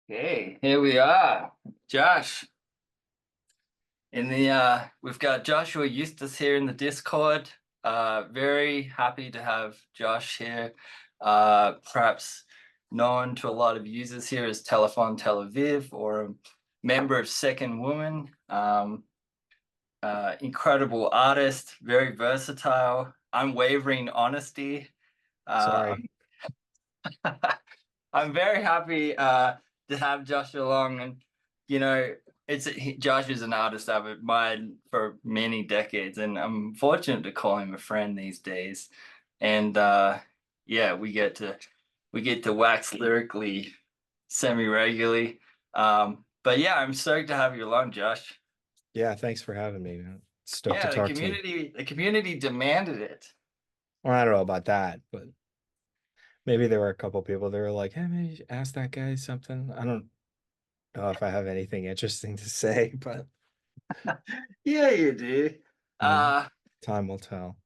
Okay, here we are. Josh. We've got Joshua Eustis here in the Discord. Very happy to have Josh here. Perhaps known to a lot of users here as Telefon Tel Aviv or a member of Second Woman. Incredible artist, very versatile, unwavering honesty. Uh, Sorry. I'm very happy to have Josh along, and you know, Josh is an artist I've admired for many decades, and I'm fortunate to call him a friend these days. And yeah, we get to wax lyrically semi-regularly. But yeah, I'm stoked to have you along, Josh. Yeah, thanks for having me, man. Stoked to Yeah, the talk to you. community demanded it. Well, I don't know about that, but maybe there were a couple people that were like, "Hey, maybe you should ask that guy something." I don't know if I have anything interesting to say, but Yeah, you do. mm, Uh, time will tell.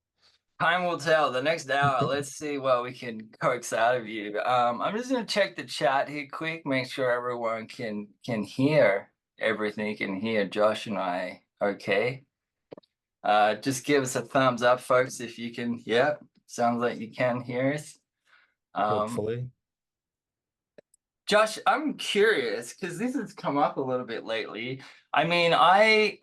Time will tell. The next hour, let's see what we can coax out of you. I'm just gonna check the chat here quick, make sure everyone can hear everything, can hear Josh and I. Okay. Just give us a thumbs up, folks, if you can. Yep, sounds like you can hear us. Um, Hopefully. Josh, I'm curious because this has come up a little bit lately. I mean, I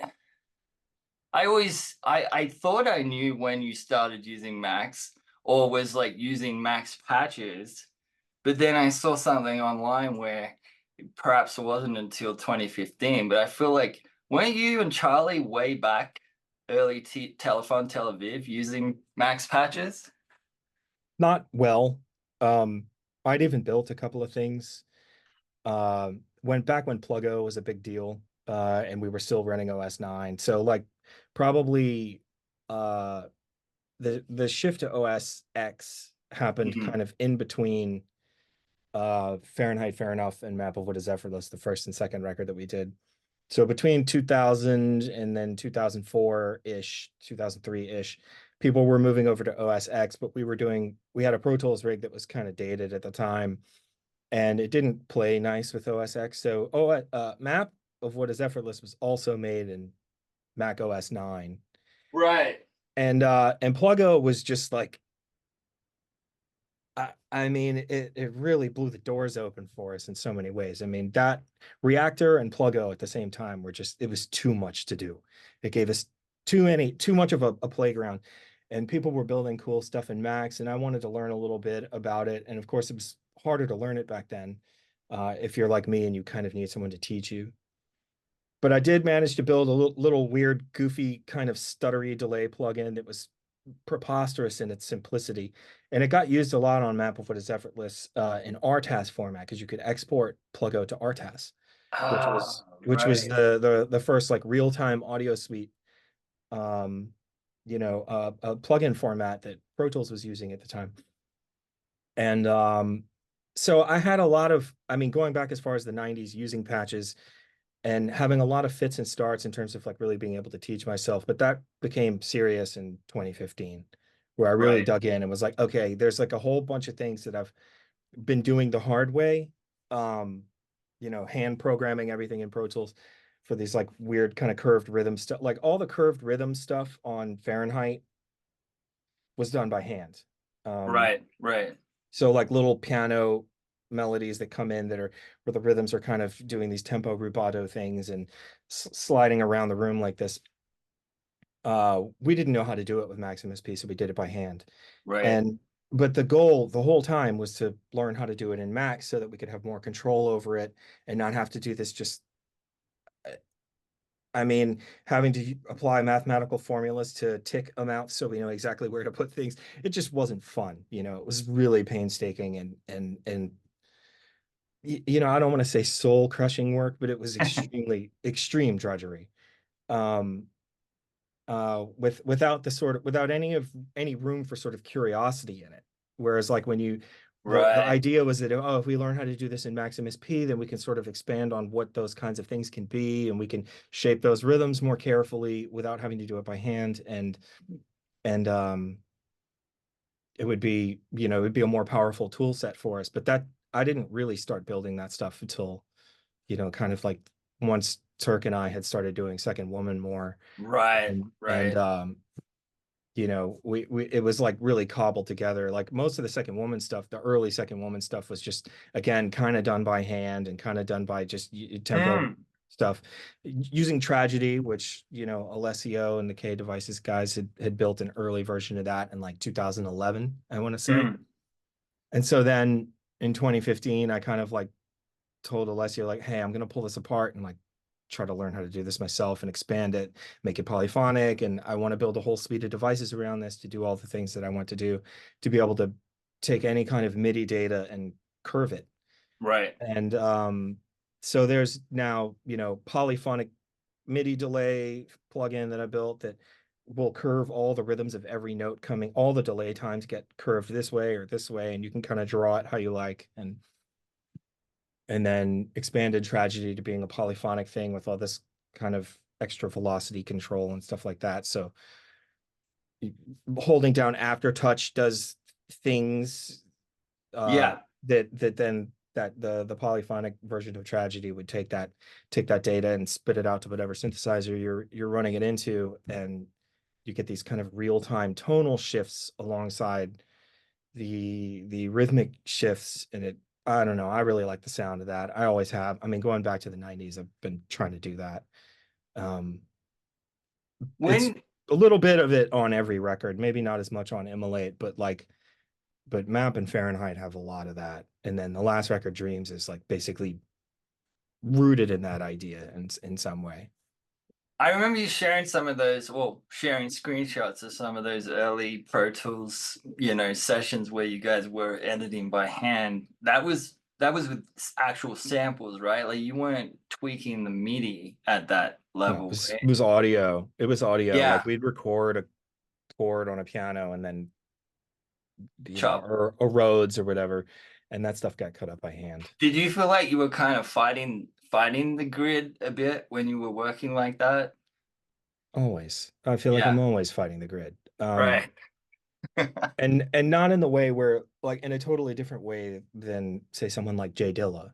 thought I knew when you started using Macs or was like using Macs patches, but then I saw something online where perhaps it wasn't until 2015, but I feel like weren't you and Charlie way back early t Telefon Tel Aviv using Macs patches? Not well. I'd even built a couple of things. When back when Pluggo was a big deal, and we were still running OS 9. So like probably uh the shift to OS X happened Mhm. kind of in between Fahrenheit Fair Enough and Map of What Is Effortless, the first and second record that we did. So between 2000 and then 2004-ish, 2003-ish, people were moving over to OS X, but we had a Pro Tools rig that was kind of dated at the time, and it didn't play nice with OS X. So Map of What Is Effortless was also made in Mac OS 9. Right. And Pluggo was just like I mean, it really blew the doors open for us in so many ways. I mean, that Reactor and Pluggo at the same time were just, it was too much to do. It gave us too much of a playground. And people were building cool stuff in Max, and I wanted to learn a little bit about it. And of course, it was harder to learn it back then, if you're like me and you kind of need someone to teach you. But I did manage to build a little weird, goofy kind of stuttery delay plugin that was preposterous in its simplicity. And it got used a lot on Map of What Is Effortless in RTAS format because you could export Pluggo to RTAS, which was Ah, which was right. the first like real-time audio suite a plugin format that Pro Tools was using at the time. And so I had a lot of, I mean, going back as far as the 90s using patches and having a lot of fits and starts in terms of like really being able to teach myself. But that became serious in 2015, where I really Right. dug in and was like, okay, there's like a whole bunch of things that I've been doing the hard way. Um, hand programming everything in Pro Tools for these like weird kind of curved rhythm stuff. Like all the curved rhythm stuff on Fahrenheit was done by hand. Um, Right. Right. so like little piano melodies that come in that are where the rhythms are kind of doing these tempo rubato things and sliding around the room like this. We didn't know how to do it with Max MSP, so we did it by hand. Right. And but the goal the whole time was to learn how to do it in Max so that we could have more control over it and not have to do this just I mean, having to apply mathematical formulas to tick amounts so we know exactly where to put things. It just wasn't fun. It was really painstaking and I don't want to say soul crushing work, but it was extremely extreme drudgery. Um, without any room for sort of curiosity in it. Whereas like when the Right. idea was that, oh, if we learn how to do this in Maximus P, then we can sort of expand on what those kinds of things can be, and we can shape those rhythms more carefully without having to do it by hand, and it would be a more powerful tool set for us. But that I didn't really start building that stuff until kind of like once Turk and I had started doing Second Woman more, Right, and right. we it was like really cobbled together. Like most of the Second Woman stuff, the early Second Woman stuff was just again kind of done by hand and kind of done by just tempo Mm, stuff using Tragedy, which Alessio and the K Devices guys had built an early version of that in like 2011, I want to say. mm. And so then in 2015, I kind of like told Alessio like, hey, I'm gonna pull this apart and like try to learn how to do this myself and expand it, make it polyphonic. And I want to build a whole suite of devices around this to do all the things that I want to do, to be able to take any kind of MIDI data and curve it. Right. And so there's now, polyphonic MIDI delay plugin that I built that will curve all the rhythms of every note coming, all the delay times get curved this way or this way, and you can kind of draw it how you like. And then expanded Tragedy to being a polyphonic thing with all this kind of extra velocity control and stuff like that. So holding down Aftertouch does things Yeah. that then that the polyphonic version of Tragedy would take that data and spit it out to whatever synthesizer you're running it into, and you get these kind of real-time tonal shifts alongside the rhythmic shifts. And I don't know, I really like the sound of that. I always have. I mean, going back to the 90s, I've been trying to do that. um it's When a little bit of it on every record, maybe not as much on Immolate, but Map and Fahrenheit have a lot of that. And then the last record, Dreams, is like basically rooted in that idea in some way. I remember you sharing some of those, well, sharing screenshots of some of those early Pro Tools, sessions where you guys were editing by hand. That was with actual samples, right? Like you weren't tweaking the MIDI at that No, level, it right? was audio. It was audio. Like Yeah, we'd record a chord on a piano and then chop. or Rhodes or whatever, and that stuff got cut up by hand. Did you feel like you were kind of fighting the grid a bit when you were working like that? Always. I feel like I'm Yeah, always fighting the grid. right. And not in the way where like in a totally different way than say someone like Jay Dilla,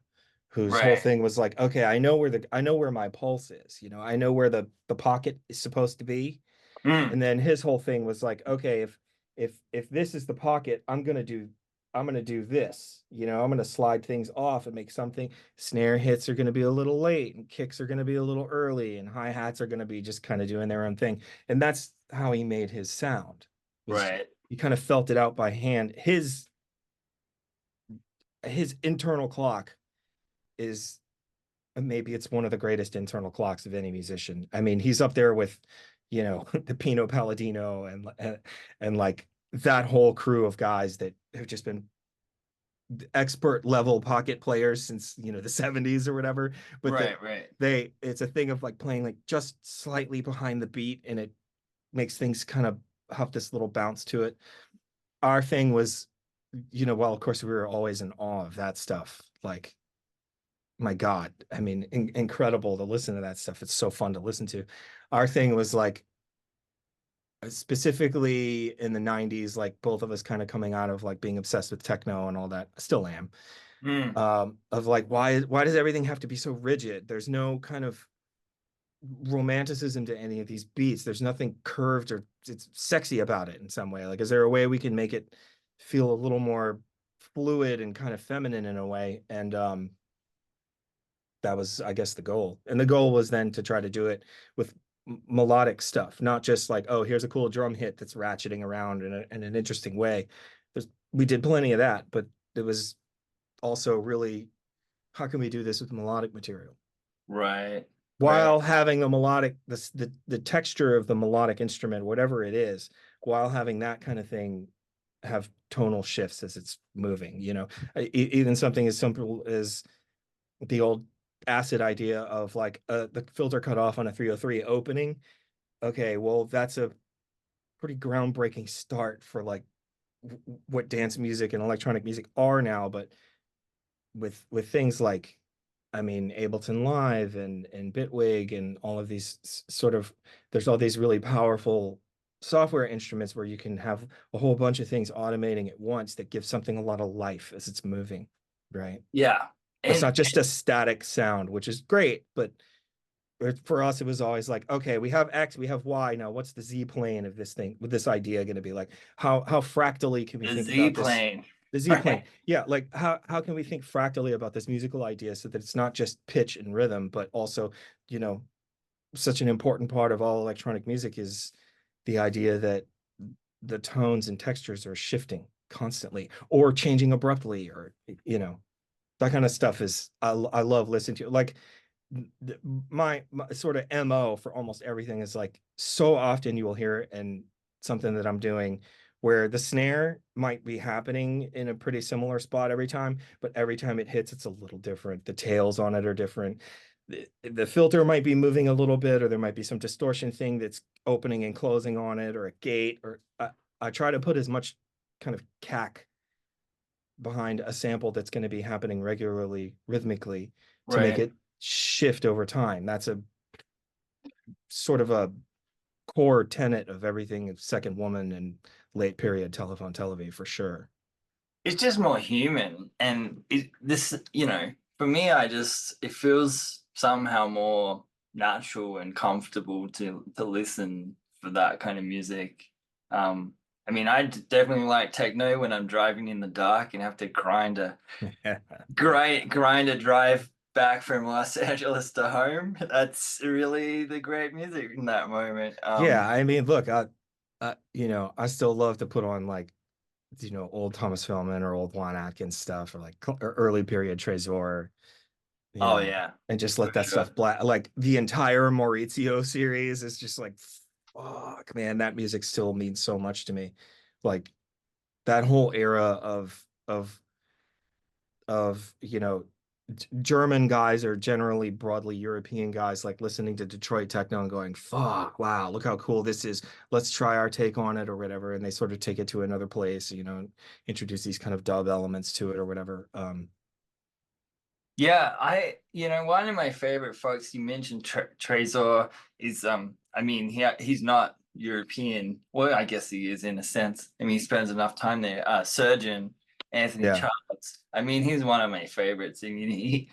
whose whole Right. thing was like, okay, I know where my pulse is, I know where the pocket is supposed to be. Mm, And then his whole thing was like, okay, if this is the pocket, I'm gonna do this. I'm gonna slide things off and make something. Snare hits are gonna be a little late, and kicks are gonna be a little early, and hi-hats are gonna be just kind of doing their own thing. And that's how he made his sound. Was right. he kind of felt it out by hand. His internal clock is maybe it's one of the greatest internal clocks of any musician. I mean, he's up there with, the Pino Palladino and like that whole crew of guys that have just been expert level pocket players since, the 70s or whatever. But that Right, right. it's a thing of like playing like just slightly behind the beat, and it makes things kind of have this little bounce to it. Our thing was, well, of course we were always in awe of that stuff. Like, my God, I mean, incredible to listen to that stuff. It's so fun to listen to. Our thing was like, specifically in the 90s, like both of us kind of coming out of like being obsessed with techno and all that. I still am. Mm, Of like, why does everything have to be so rigid? There's no kind of romanticism to any of these beats. There's nothing curved or it's sexy about it in some way. Like, is there a way we can make it feel a little more fluid and kind of feminine in a way? And that was, I guess, the goal. And the goal was then to try to do it with melodic stuff, not just like, oh, here's a cool drum hit that's ratcheting around in an interesting way. We did plenty of that, but it was also really, how can we do this with melodic material right, right. while having the texture of the melodic instrument, whatever it is, while having that kind of thing have tonal shifts as it's moving. Even something as simple as the old acid idea of like the filter cut off on a 303 opening. Okay, well, that's a pretty groundbreaking start for like what dance music and electronic music are now. But with things like, I mean, Ableton Live and Bitwig and all of these sort of, there's all these really powerful software instruments where you can have a whole bunch of things automating at once that give something a lot of life as it's moving, right? Yeah. It's And not just a static sound, which is great, but for us, it was always like, okay, we have X, we have Y. Now, what's the Z plane of this thing? With this idea going to be like, how fractally can we the think Z about this? plane, The Z plane, right? yeah. Like, how can we think fractally about this musical idea so that it's not just pitch and rhythm, but also, you know, such an important part of all electronic music is the idea that the tones and textures are shifting constantly or changing abruptly, or that kind of stuff is I love listening to. Like my sort of MO for almost everything is like, so often you will hear it in something that I'm doing where the snare might be happening in a pretty similar spot every time, but every time it hits, it's a little different. The tails on it are different. The filter might be moving a little bit, or there might be some distortion thing that's opening and closing on it, or a gate, or I try to put as much kind of cack behind a sample that's going to be happening regularly, rhythmically, to make Right. it shift over time. That's a sort of a core tenet of everything of Second Woman and late period Telefon Tel Aviv for sure. It's just more human, and this, for me, it feels somehow more natural and comfortable to listen for that kind of music. I mean, definitely like techno when I'm driving in the dark and have to grind a drive back from Los Angeles to home. That's really the great music in that moment. Yeah, I mean, look, I still love to put on like, old Thomas Philman or old Juan Atkins stuff, or like or early period Trezor, Oh yeah, and just for let that sure. stuff black. Like the entire Maurizio series is just like, fuck, man, that music still means so much to me. Like that whole era of German guys, or generally broadly European guys, like listening to Detroit techno and going, fuck, wow, look how cool this is. Let's try our take on it or whatever. And they sort of take it to another place, introduce these kind of dub elements to it or whatever. Yeah, one of my favorite folks you mentioned, Trezor, is I mean, he's not European. Well, I guess he is in a sense. I mean, he spends enough time there. Surgeon Anthony Yeah. Charles. I mean, he's one of my favorites. I mean, he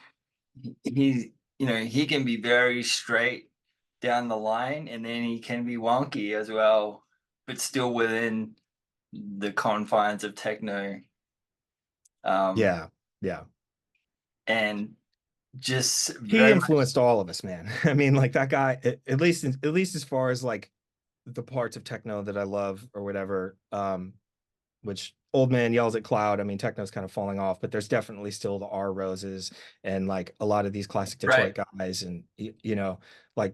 can be very straight down the line, and then he can be wonky as well, but still within the confines of techno. Um, Yeah. Yeah. and just He very much influenced all of us, man. I mean, like that guy, at least as far as like the parts of techno that I love or whatever, which Old Man Yells at Cloud. I mean, techno's kind of falling off, but there's definitely still the R Roses and like a lot of these classic right. Detroit guys. And, like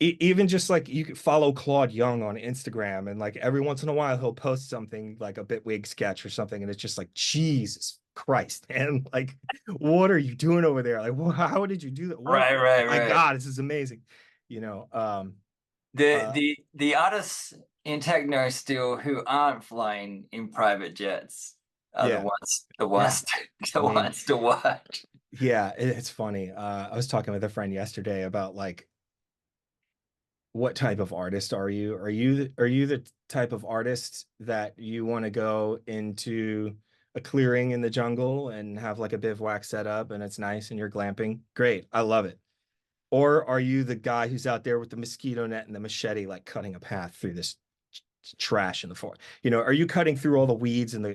even just like you could follow Claude Young on Instagram, and like every once in a while he'll post something like a Bitwig sketch or something. And it's just like, Jesus Christ, man. Like, what are you doing over there? Like, how did you do that? What? Right, right, My right. God, this is amazing. You know, The uh, the the artists in techno still who aren't flying in private jets are the yeah, ones the yeah. ones I the mean, ones to watch. yeah, it's funny. I was talking with a friend yesterday about like, what type of artist are you? Are you the type of artist that you want to go into a clearing in the jungle and have like a bivouac set up and it's nice and you're glamping? Great, I love it. Or are you the guy who's out there with the mosquito net and the machete, like cutting a path through this trash in the forest? Are you cutting through all the weeds and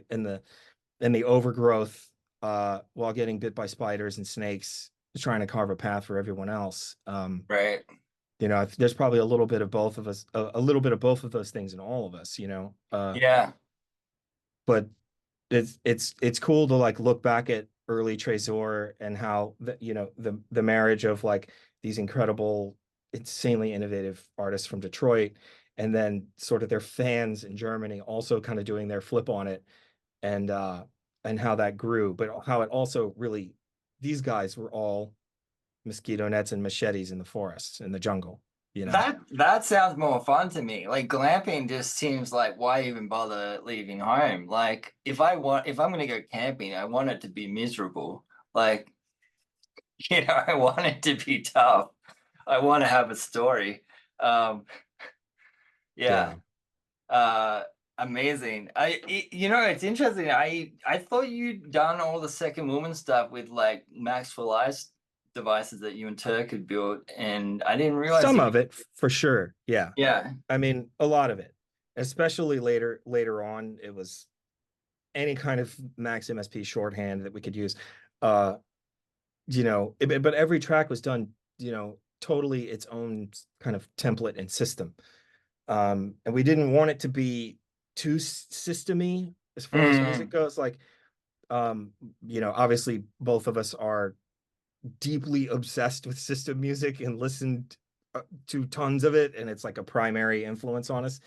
the overgrowth while getting bit by spiders and snakes, trying to carve a path for everyone else? Right. There's probably a little bit of both of us, a little bit of both of those things in all of us, Yeah. but it's cool to like look back at early Trezor and how the marriage of like these incredible, insanely innovative artists from Detroit, and then sort of their fans in Germany also kind of doing their flip on it, and how that grew, but how it also really, these guys were all mosquito nets and machetes in the forests, in the jungle, you know. That sounds more fun to me. Like glamping just seems like why even bother leaving home? Like if I'm gonna go camping, I want it to be miserable. Like, I want it to be tough. I want to have a story. Um, yeah. Yeah. Uh Amazing. You know, it's interesting. I thought you'd done all the Second Woman stuff with like Max for Life devices that you and Turk had built, and I didn't realize Some you. of it for sure. Yeah. Yeah. I mean, a lot of it, especially later on, it was any kind of Max MSP shorthand that we could use. Uh, but every track was done, totally its own kind of template and system. And we didn't want it to be too systemy as far as music Mm, goes. Like, um, obviously both of us are deeply obsessed with system music and listened to tons of it, and it's like a primary influence on us.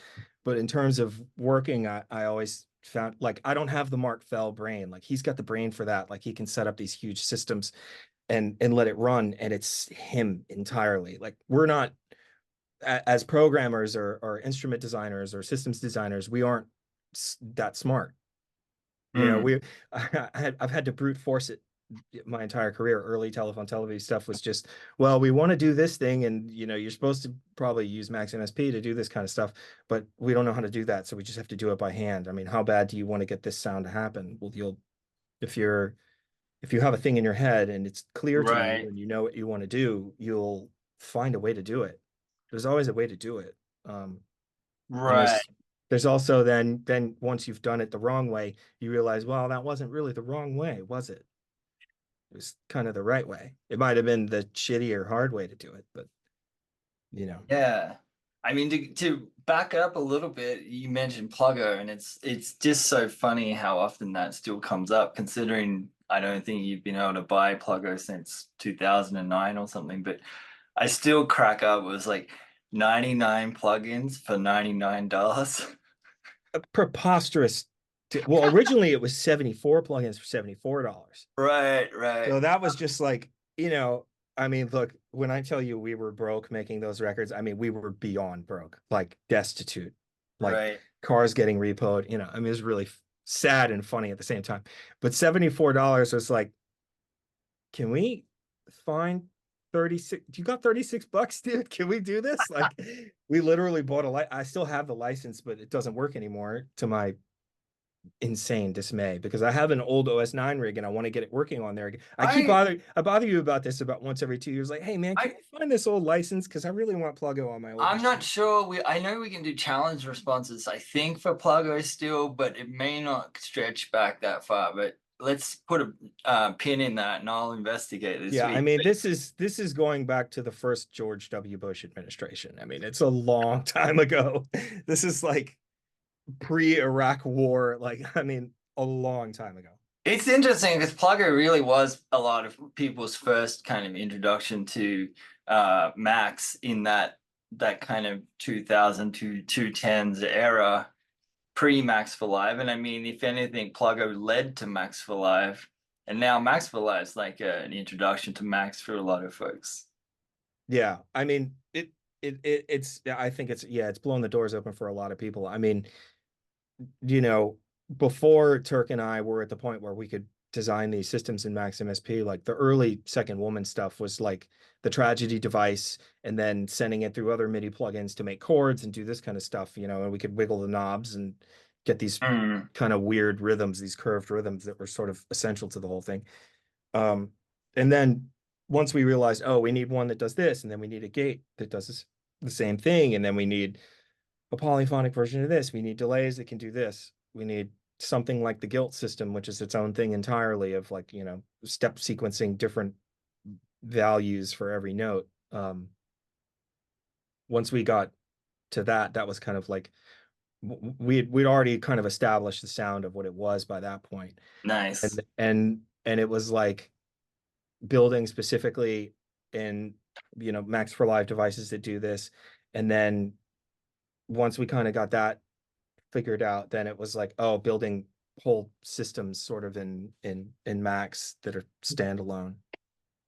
But in terms of working, I always found like I don't have the Mark Fell brain. Like he's got the brain for that. Like he can set up these huge systems and let it run, and it's him entirely. Like we're not as programmers or instrument designers or systems designers, we aren't that smart. mm. We I've had to brute force it my entire career. Early Telefon Tel Aviv stuff was just, well, we want to do this thing, and you're supposed to probably use Max MSP to do this kind of stuff, but we don't know how to do that, so we just have to do it by hand. I mean, how bad do you want to get this sound to happen? Well, if you're if you have a thing in your head and it's clear to you Right. and you know what you want to do, you'll find a way to do it. There's always a way to do it. And Right. there's also then once you've done it the wrong way, you realize, well, that wasn't really the wrong way, was it? It was kind of the right way. It might have been the shitty or hard way to do it, but you know. Yeah. I mean, to back up a little bit, you mentioned Pluggo, and it's just so funny how often that still comes up, considering I don't think you've been able to buy Pluggo since 2009 or something, but I still crack up. It was like 99 plugins for $99. Preposterous. Well, originally it was 74 plugins for $74. Right, right, So that was just like, I mean, look, when I tell you we were broke making those records, I mean, we were beyond broke, like destitute, like right. cars getting repoed, I mean, it was really sad and funny at the same time. But $74 was like, can we find 36? You got 36 bucks, dude? Can we do this? Like, we literally bought I still have the license, but it doesn't work anymore to my insane dismay because I have an old OS 9 rig and I want to get it working on there. I I bother you about this about once every 2 years. Like, hey man, can I we find this old license? Because I really want Pluggo on my old I'm not machine. sure. I know we can do challenge responses, I think, for Pluggo still, but it may not stretch back that far. But let's put a pin in that, and I'll investigate this Yeah, I week. mean, this is going back to the first George W. Bush administration. I mean, it's a long time ago. This is like pre-Iraq war, like I mean, a long time ago. It's interesting because Pluggo really was a lot of people's first kind of introduction to Macs in that kind of 2000 to 210s era, pre-Max for Live. And I mean, if anything, Pluggo led to Max for Live, and now Max for Live is like an introduction to Max for a lot of folks. Yeah, I mean, it's I think it's blown the doors open for a lot of people. I mean, you know, before Turk and I were at the point where we could design these systems in Max MSP, like the early Second Woman stuff was like the tragedy device and then sending it through other MIDI plugins to make chords and do this kind of stuff, and we could wiggle the knobs and get these Mm. kind of weird rhythms, these curved rhythms that were sort of essential to the whole thing. Um, and then once we realized, oh, we need one that does this, and then we need a gate that does the same thing, and then we need a polyphonic version of this. We need delays that can do this. We need something like the guilt system, which is its own thing entirely of like, step sequencing different values for every note. Once we got to that, that was kind of like we'd already kind of established the sound of what it was by that point. Nice. And it was like building specifically in, Max for Live devices that do this. And then once we kind of got that figured out, then it was like, oh, building whole systems sort of in Max that are standalone.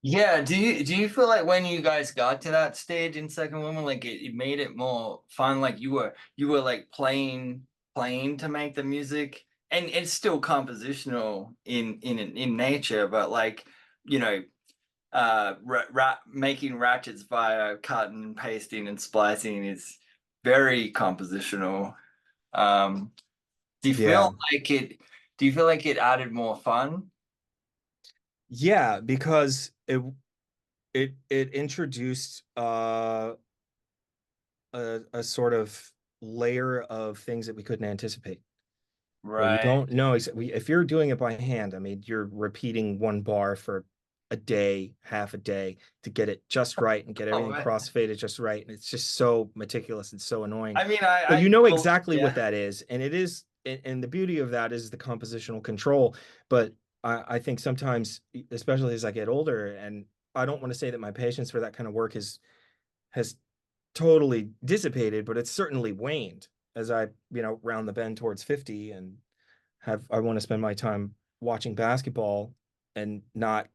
Yeah, do you feel like when you guys got to that stage in Second Woman, like it made it more fun, like you were like playing to make the music, and it's still compositional in nature, but like, you know, making ratchets via cutting, pasting, and splicing is very compositional. Um, Do you Yeah. feel like it do you feel like it added more fun? Yeah, because it introduced a sort of layer of things that we couldn't anticipate, where you Right. don't know if you're doing it by hand. I mean, you're repeating one bar for a day, half a day to get it just right and get Oh everything man. crossfaded just right. And it's just so meticulous and so annoying. I mean, But I you know well, exactly what yeah. that is. And it is, and the beauty of that is the compositional control. But I think sometimes, especially as I get older, and I don't want to say that my patience for that kind of work has totally dissipated, but it's certainly waned as I, round the bend towards 50 and I want to spend my time watching basketball and not,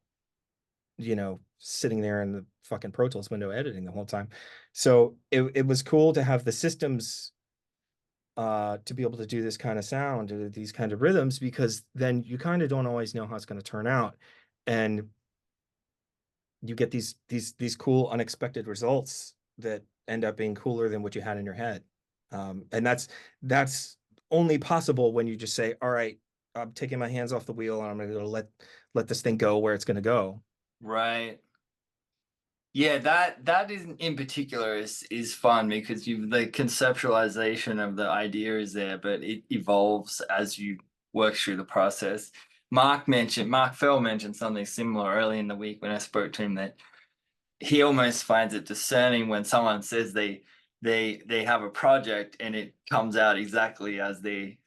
sitting there in the fucking Pro Tools window editing the whole time. So it was cool to have the systems to be able to do this kind of sound, these kind of rhythms, because then you kind of don't always know how it's going to turn out. And you get these cool unexpected results that end up being cooler than what you had in your head. And that's only possible when you just say, all right, I'm taking my hands off the wheel and I'm going to let this thing go where it's going to go. Right. Yeah, that is in particular is fun because you the conceptualization of the idea is there, but it evolves as you work through the process. Mark Fell mentioned something similar early in the week when I spoke to him, that he almost finds it discerning when someone says they have a project and it comes out exactly as they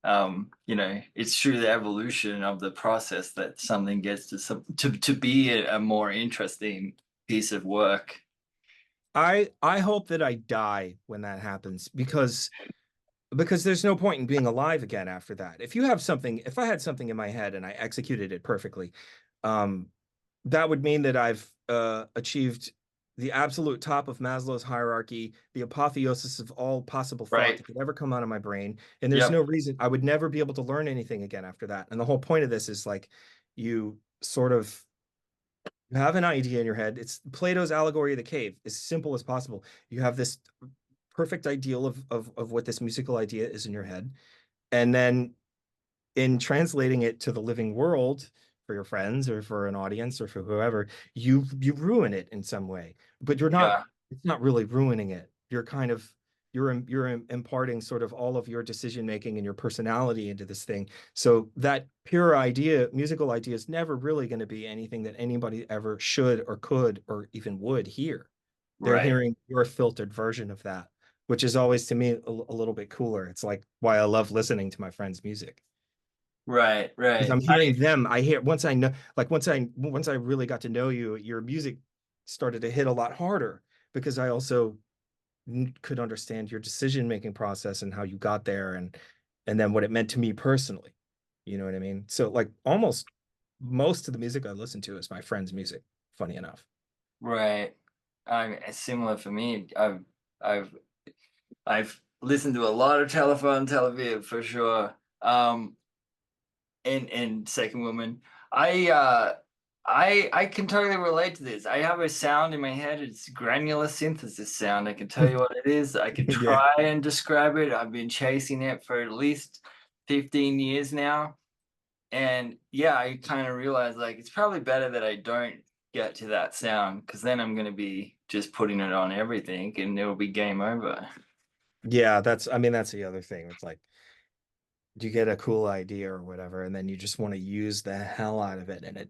it's through the evolution of the process that something gets to be a more interesting piece of work. I hope that I die when that happens because there's no point in being alive again after that. If I had something in my head and I executed it perfectly, um, that would mean that I've achieved the absolute top of Maslow's hierarchy, the apotheosis of all possible thought Right. that could ever come out of my brain. And there's no Yep. reason I would never be able to learn anything again after that. And the whole point of this is like you sort of you have an idea in your head. It's Plato's allegory of the cave, as simple as possible. You have this perfect ideal of what this musical idea is in your head. And then in translating it to the living world for your friends or for an audience or for whoever, you ruin it in some way. But Yeah. it's not really ruining it. You're imparting sort of all of your decision making and your personality into this thing. So that pure idea, musical idea, is never really going to be anything that anybody ever should or could or even would hear. They're Right. hearing your filtered version of that, which is always to me a little bit cooler. It's like why I love listening to my friends' music Right. because Right. I'm hearing them. I hear once I know, like once I really got to know you, your music started to hit a lot harder because I also could understand your decision making process and how you got there and then what it meant to me personally. You know what I mean? So like almost most of the music I listen to is my friend's music, funny enough. Right. It's similar for me. I've I've listened to a lot of Telefon Tel Aviv for sure. And Second Woman. I uh I can totally relate to this. I have a sound in my head. It's granular synthesis sound. I can tell you what it is. I could Yeah. try and describe it. I've been chasing it for at least 15 years now. And yeah, I kind of realized like it's probably better that I don't get to that sound because then I'm going to be just putting it on everything and it'll be game over. Yeah, I mean, that's the other thing. It's like you get a cool idea or whatever, and then you just want to use the hell out of it, and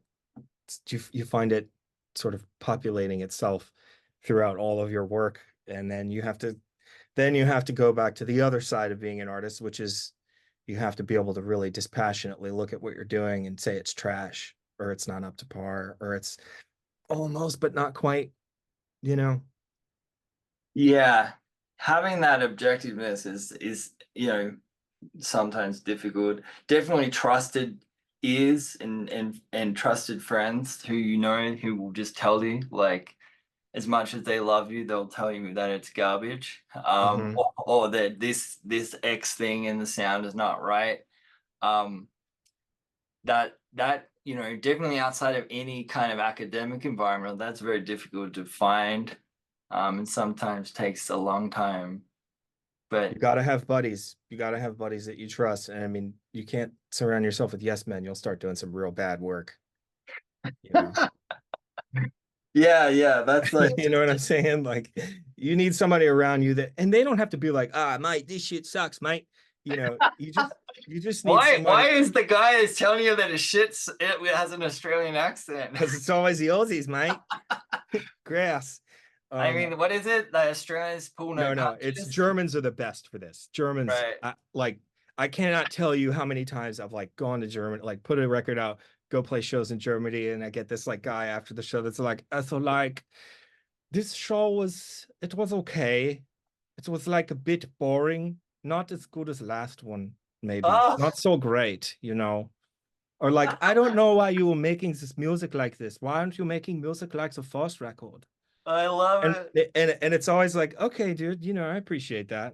you find it sort of populating itself throughout all of your work, and then you have to go back to the other side of being an artist, which is you have to be able to really dispassionately look at what you're doing and say it's trash or it's not up to par or it's almost but not quite, you know. Yeah, having that objectiveness is sometimes difficult. Definitely trusted ears and trusted friends who who will just tell you like as much as they love you, they'll tell you that it's garbage. Hmm. Or that this X thing in the sound is not right. Um, that definitely outside of any kind of academic environment, that's very difficult to find. And sometimes takes a long time But You got to have buddies. You got to have buddies that you trust. And I mean, you can't surround yourself with yes men. You'll start doing some real bad work, you know. yeah, that's like You know what I'm saying? Like, you need somebody around you that, and they don't have to be like, ah, mate, this shit sucks, mate. You know, you just need why somebody, is the guy that's telling you that his shit's it has an Australian accent? because it's always the Aussies, mate. Grass. I mean, what is it? The Australians pull no No, it's punches, Germans are the best for this. Germans, right? like, I cannot tell you how many times I've like gone to Germany, like put a record out, go play shows in Germany, and I get this like guy after the show that's like, so like this show was, it was okay. It was like a bit boring, not as good as last one, maybe. Oh, Not so great, you know. Or like, I don't know why you were making this music like this. Why aren't you making music like the first record? I love And it. and it's always like, okay, dude, you know, I appreciate that.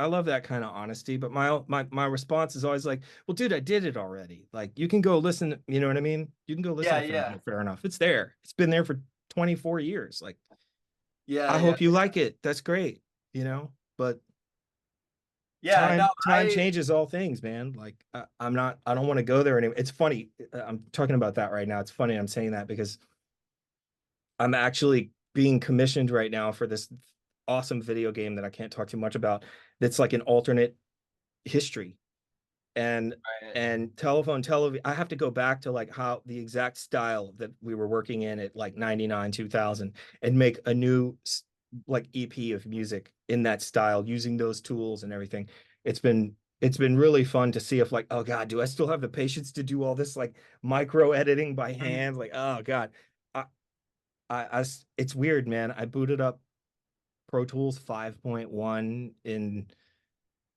I love that kind of honesty, but my response is always like, well, dude, I did it already. Like, you can go listen, you know what I mean? You can go listen Yeah, to yeah, Fair Enough. It's there. It's been there for 24 years. Like, yeah, I yeah, hope you like it. That's great, you know? But yeah. No, time changes all things, man. Like, I don't want to go there anymore. It's funny. I'm talking about that right now. It's funny I'm saying that because I'm actually being commissioned right now for this awesome video game that I can't talk too much about. That's like an alternate history. And right. and Telefon Tel Aviv, I have to go back to like how the exact style that we were working in at like 99, 2000 and make a new like EP of music in that style using those tools and everything. It's been really fun to see if like, oh God, do I still have the patience to do all this like micro editing by hand? Like, oh God. I, it's weird, man. I booted up Pro Tools 5.1 in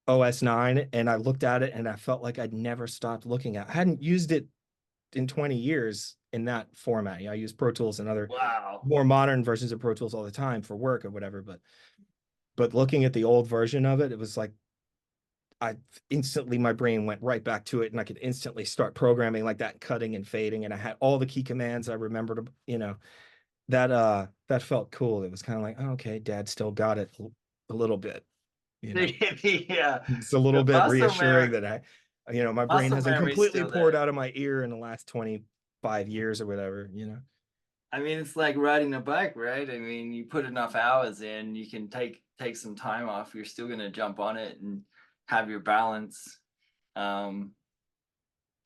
OS 9 and I looked at it and I felt like I'd never stopped looking at it. I hadn't used it in 20 years in that format. I use Pro Tools and other Wow. more modern versions of Pro Tools all the time for work or whatever, but looking at the old version of it, it was like I instantly my brain went right back to it and I could instantly start programming like that, cutting and fading, and I had all the key commands I remembered, you know. That felt cool. It was kind of like, oh, okay, dad still got it a little bit, you know. Yeah, It's a little the bit reassuring that my brain muscle hasn't memory's completely still poured there. out of my ear in the last 25 years or whatever, you know. I mean, it's like riding a bike, right? I mean, you put enough hours in, you can take some time off. You're still gonna jump on it and have your balance. Um,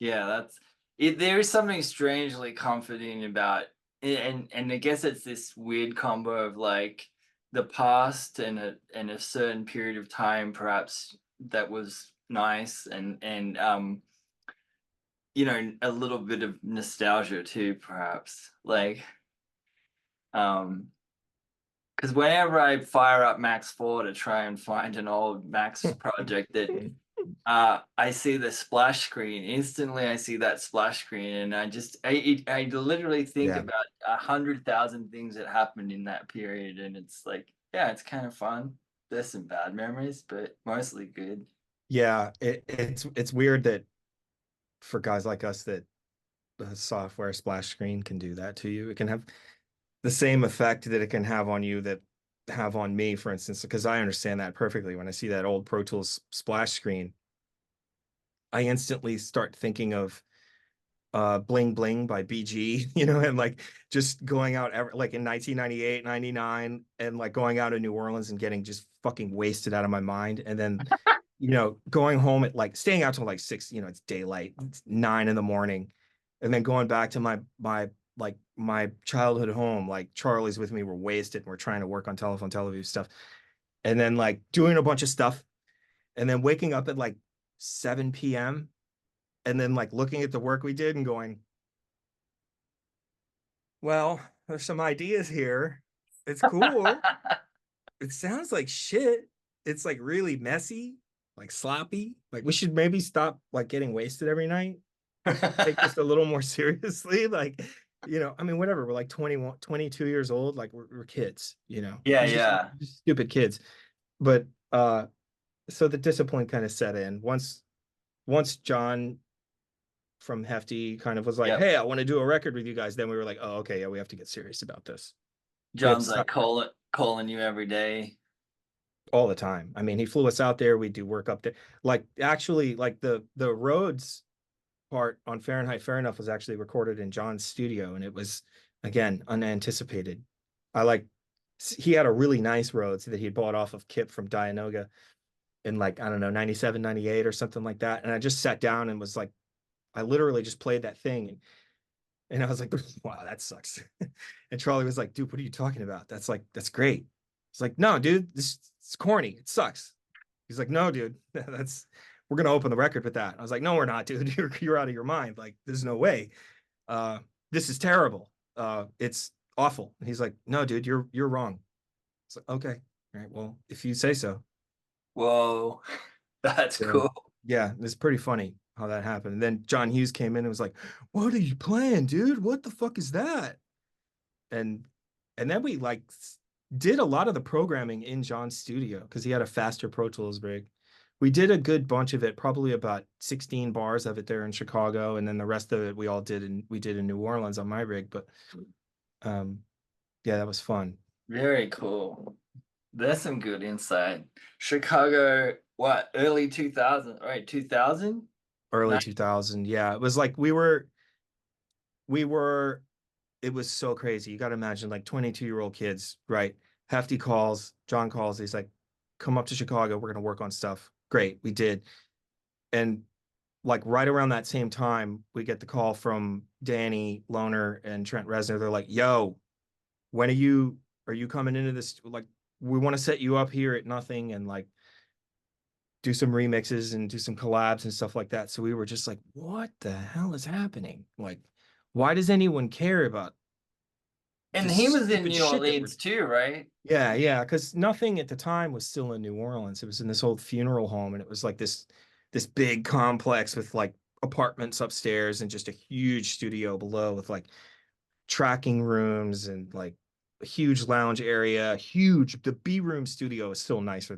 yeah, that's it. There is something strangely comforting about it, and I guess it's this weird combo of like the past and a certain period of time, perhaps that was nice, and a little bit of nostalgia too, perhaps like um because whenever I fire up Max 4 to try and find an old Max project that I see the splash screen instantly. I see that splash screen, and I literally think Yeah. about 100,000 things that happened in that period, and it's like, yeah, it's kind of fun. There's some bad memories, but mostly good. Yeah, it's weird that for guys like us that the software splash screen can do that to you. It can have the same effect that it can have on you that have on me, for instance, because I understand that perfectly. When I see that old Pro Tools splash screen, I instantly start thinking of Bling Bling by BG, and like just going out like in 1998, 99, and like going out to New Orleans and getting just fucking wasted out of my mind. And then, going home at like staying out till like 6, it's daylight, it's 9 in the morning, and then going back to my childhood home, like Charlie's with me, we're wasted, and we're trying to work on Telefon Tel Aviv stuff, and then like doing a bunch of stuff, and then waking up at like 7 p.m. and then like looking at the work we did and going, well, there's some ideas here. It's cool. It sounds like shit. It's like really messy, like sloppy. Like we should maybe stop like getting wasted every night. Take this a little more seriously. Like, I mean, whatever. We're like 21, 22 years old. Like we're kids, Yeah, We're yeah. just stupid kids. But so the discipline kind of set in once John from Hefty kind of was like, Yep. hey, I want to do a record with you guys. Then we were like, oh, okay, yeah, we have to get serious about this. We have to John's like stop. calling you every day. all the time. I mean, he flew us out there. We do work up there. Like actually, like the roads part on Fahrenheit Fair Enough was actually recorded in John's studio, and it was again unanticipated. I like he had a really nice Rhodes that he had bought off of Kip from Dianoga in like, I don't know, 97, 98 or something like that. And I just sat down and was like, I literally just played that thing and I was like, wow, that sucks. And Charlie was like, dude, what are you talking about? That's like, that's great. It's like, no, dude, this it's corny. It sucks. He's like, no, dude, that's we're gonna open the record with that. I was like, no, we're not, dude. You're out of your mind. Like, there's no way. Uh, this is terrible. It's awful. And he's like, no, dude, you're wrong. It's like, okay, all right, well, if you say so. Whoa, that's So cool. yeah, it's pretty funny how that happened. And then John Hughes came in and was like, "What are you playing, dude? What the fuck is that?" And then we like did a lot of the programming in John's studio because he had a faster Pro Tools rig. We did a good bunch of it, probably about 16 bars of it there in Chicago, and then the rest of it we did in New Orleans on my rig. But um, yeah, that was fun. Very cool. There's some good insight. Chicago, what, early 2000, right? 2000? Early Nice. 2000, yeah, it was like we were it was so crazy. You got to imagine like 22-year-old kids, right? Hefty calls, John calls. He's like, come up to Chicago. We're going to work on stuff. Great. We did. And like right around that same time, we get the call from Danny Loner and Trent Reznor. They're like, yo, when are you coming into this? Like, we want to set you up here at nothing and like do some remixes and do some collabs and stuff like that. So we were just like, what the hell is happening? Like, why does anyone care about And this he was in stupid New shit that we're Orleans too, right? yeah, yeah, because nothing at the time was still in New Orleans. It was in this old funeral home, and it was like this big complex with like apartments upstairs and just a huge studio below with like tracking rooms and like a huge lounge area. Huge. The B room studio is still nicer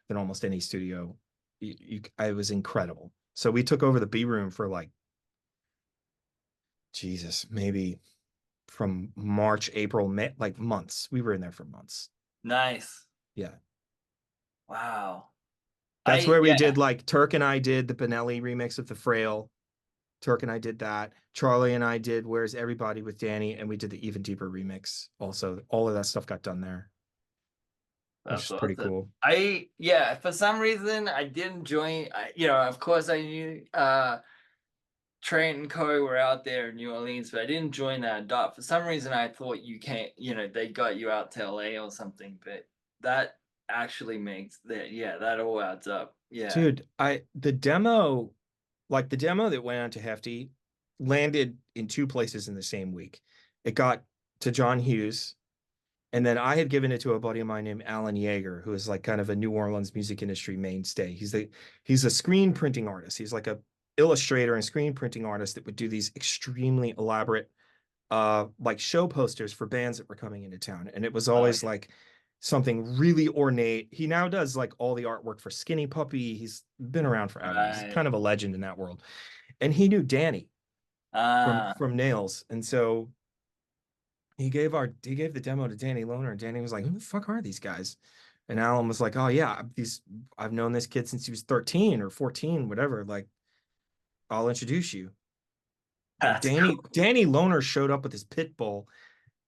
than almost any studio. I was incredible. So we took over the B room for like Jesus, maybe from March, April, May, like months. We were in there for months. Nice. Yeah. Wow. That's where we Yeah, did like Turk and I did the Benelli remix of the Frail. Turk and I did that. Charlie and I did Where's Everybody with Danny, and we did the Even Deeper remix. Also, all of that stuff got done there, which that's is pretty awesome. cool. Yeah, for some reason I didn't join. Of course I knew Trent and Co were out there in New Orleans, but I didn't join that dot. For some reason I thought you can't, they got you out to LA or something, but that actually makes that, yeah, that all adds up. Yeah. Dude, the demo that went on to Hefty landed in two places in the same week. It got to John Hughes, and then I had given it to a buddy of mine named Alan Yeager, who is like kind of a New Orleans music industry mainstay. He's a screen printing artist. He's like a illustrator and screen printing artist that would do these extremely elaborate like show posters for bands that were coming into town. And it was Oh, always yeah. like something really ornate. He now does like all the artwork for Skinny Puppy. He's been around forever. He's Right. kind of a legend in that world. And he knew Danny Ah, from Nails. And so he gave the demo to Danny Loner, and Danny was like, "Who the fuck are these guys?" And Alan was like, "Oh yeah, these I've known this kid since he was 13 or 14, whatever. Like, I'll introduce you." And that's cool. Danny Loner showed up with his pit bull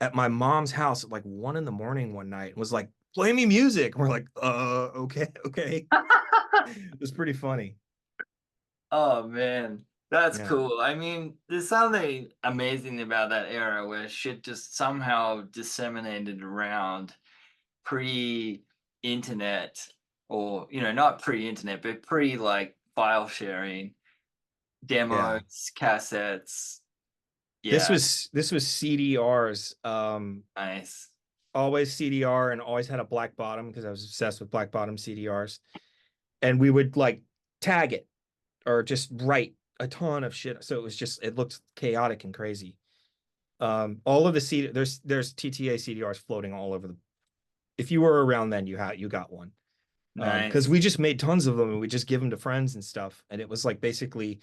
at my mom's house at like 1 in the morning one night and was like, "Play me music." And we're like, okay, okay." It was pretty funny. Oh man, that's Yeah, cool. I mean, there's something amazing about that era where shit just somehow disseminated around pre-internet, or not pre-internet, but pre like file sharing, yeah. demos, cassettes. This Yeah, was this was CDRs. nice. Always CDR and always had a black bottom because I was obsessed with black bottom CDRs. And we would like tag it or just write a ton of shit. So it looked chaotic and crazy. All of the there's TTA CDRs floating all over the. If you were around then, you got one. Because Nice. we just made tons of them and we just give them to friends and stuff. And it was like basically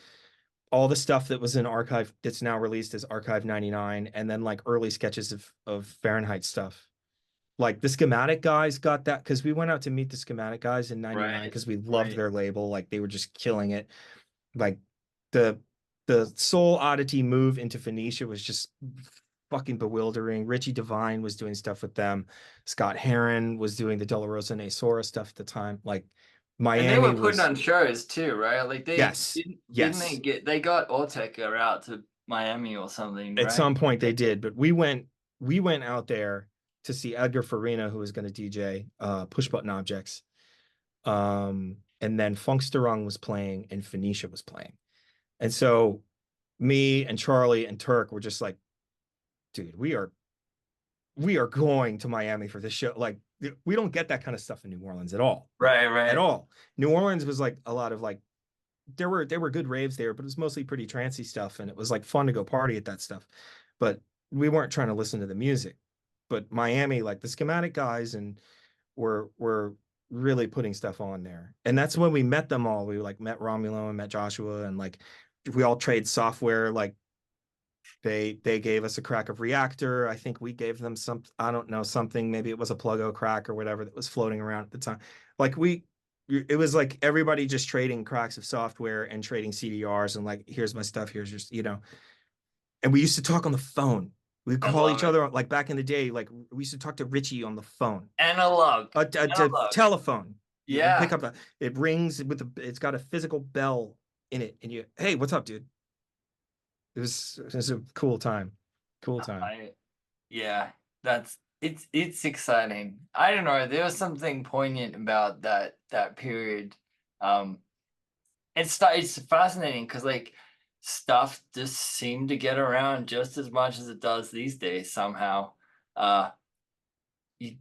all the stuff that was in archive that's now released as Archive 99, and then like early sketches of Fahrenheit stuff. Like the Schematic guys got that because we went out to meet the Schematic guys in '99 Right. because we loved Right. their label. Like they were just killing it. Like the the Soul Oddity move into Phoenicia was just fucking bewildering. Richie Devine was doing stuff with them. Scott Heron was doing the De La Rosa Sora stuff at the time. Like And they Miami were putting was on shows too, right? Like they yes, didn't they yes. got Ortega out to Miami or something, At right? some point they did, but we went out there to see Edgar Farina, who was going to DJ Push Button Objects. And then Funksterung was playing and Phoenicia was playing. And so me and Charlie and Turk were just like, dude, we are going to Miami for this show. Like we don't get that kind of stuff in New Orleans at all. Like Right, at right. all. New Orleans was like a lot of like there were good raves there, but it was mostly pretty trancy stuff and it was like fun to go party at that stuff. But we weren't trying to listen to the music. But Miami, like the Schematic guys and were really putting stuff on there. And that's when we met them all. We like met Romulo and met Joshua and like we all trade software. Like they gave us a crack of Reactor. I think we gave them some, I don't know, something, maybe it was a Pluggo crack or whatever that was floating around at the time. Like it was like everybody just trading cracks of software and trading CDRs and like, here's my stuff, here's your, and we used to talk on the phone. We'd I call love each it. other like back in the day, like we used to talk to Richie on the phone. Analog. A Analog. telephone. You pick Yeah. up it rings it's got a physical bell in it, and hey, what's up, dude? It was a cool time, cool time. I yeah. That's it's exciting. I don't know. There was something poignant about that period. Um it's fascinating because like stuff just seemed to get around just as much as it does these days somehow. Uh you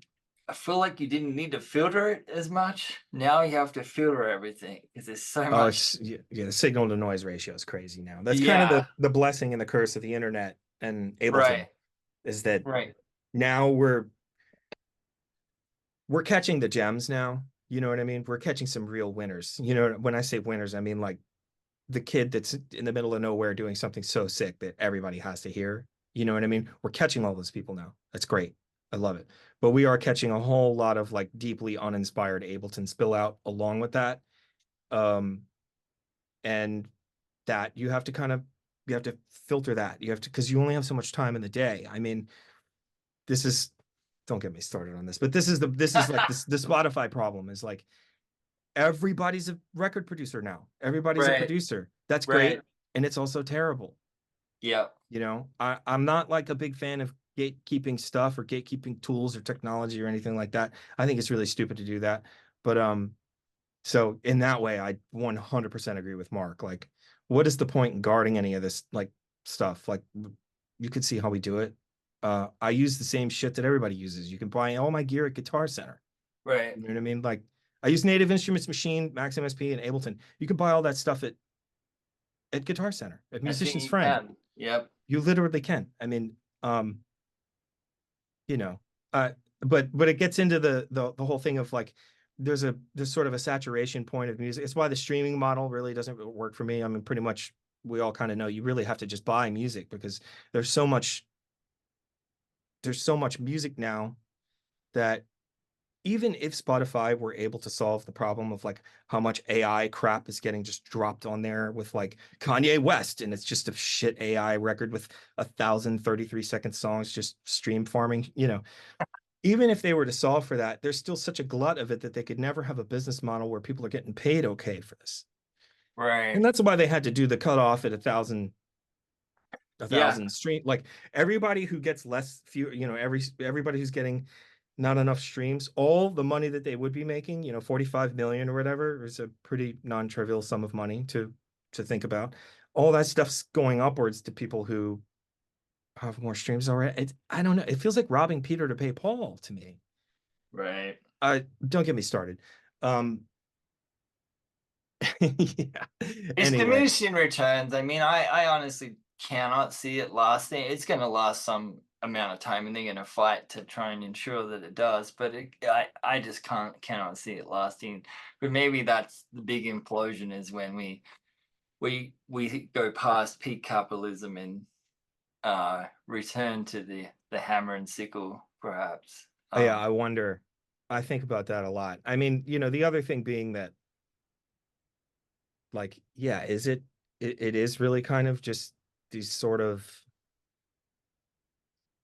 I feel like you didn't need to filter it as much. Now you have to filter everything because there's so Oh, much. it's yeah, the signal to noise ratio is crazy now. That's kind of the Yeah, the blessing and the curse of the internet and Ableton right, is that right, now we're catching the gems now. You know what I mean? We're catching some real winners. You know, when I say winners, I mean like the kid that's in the middle of nowhere doing something so sick that everybody has to hear. You know what I mean? We're catching all those people now. That's great. I love it. But we are catching a whole lot of like deeply uninspired Ableton spill out along with that. Um, and that you have to filter that. You have to because you only have so much time in the day. I mean, this is don't get me started on this, but this is like this the Spotify problem is like everybody's a record producer now. Everybody's a right, producer. That's right. great. And it's also terrible. Yep, I'm not like a big fan of gatekeeping stuff or gatekeeping tools or technology or anything like that. I think it's really stupid to do that. But so in that way, I 100% agree with Mark. Like, what is the point in guarding any of this like stuff? Like, you could see how we do it. I use the same shit that everybody uses. You can buy all my gear at Guitar Center. right. You know what I mean? Like, I use Native Instruments Machine, Max MSP, and Ableton. You can buy all that stuff at Guitar Center, at I think Musician's you Friend. can. Yep. You literally can. I mean, um, you know, uh, but it gets into the whole thing of like there's sort of a saturation point of music. It's why the streaming model really doesn't work for me. I mean, pretty much we all kind of know you really have to just buy music because there's so much there's so much music now that even if Spotify were able to solve the problem of like how much AI crap is getting just dropped on there with like Kanye West, and it's just a shit AI record with 1,033-second songs just stream farming, even if they were to solve for that, there's still such a glut of it that they could never have a business model where people are getting paid okay for this. And Right. that's why they had to do the cutoff at a Yeah. thousand stream. Like everybody who gets less few, everybody who's getting not enough streams, all the money that they would be making, 45 million or whatever, is a pretty non-trivial sum of money to think about. All that stuff's going upwards to people who have more streams already. I don't know. It feels like robbing Peter to pay Paul to me. Right. Don't get me started. Um, yeah. It's Anyway, diminishing returns. I mean, I honestly cannot see it lasting. It's going to last some amount of time, and they're going to fight to try and ensure that it does. But I just cannot see it lasting. But maybe that's the big implosion is when we go past peak capitalism and return to the hammer and sickle, perhaps. Yeah, Um, I wonder. I think about that a lot. I mean, the other thing being that, like, yeah, it is really kind of just these sort of,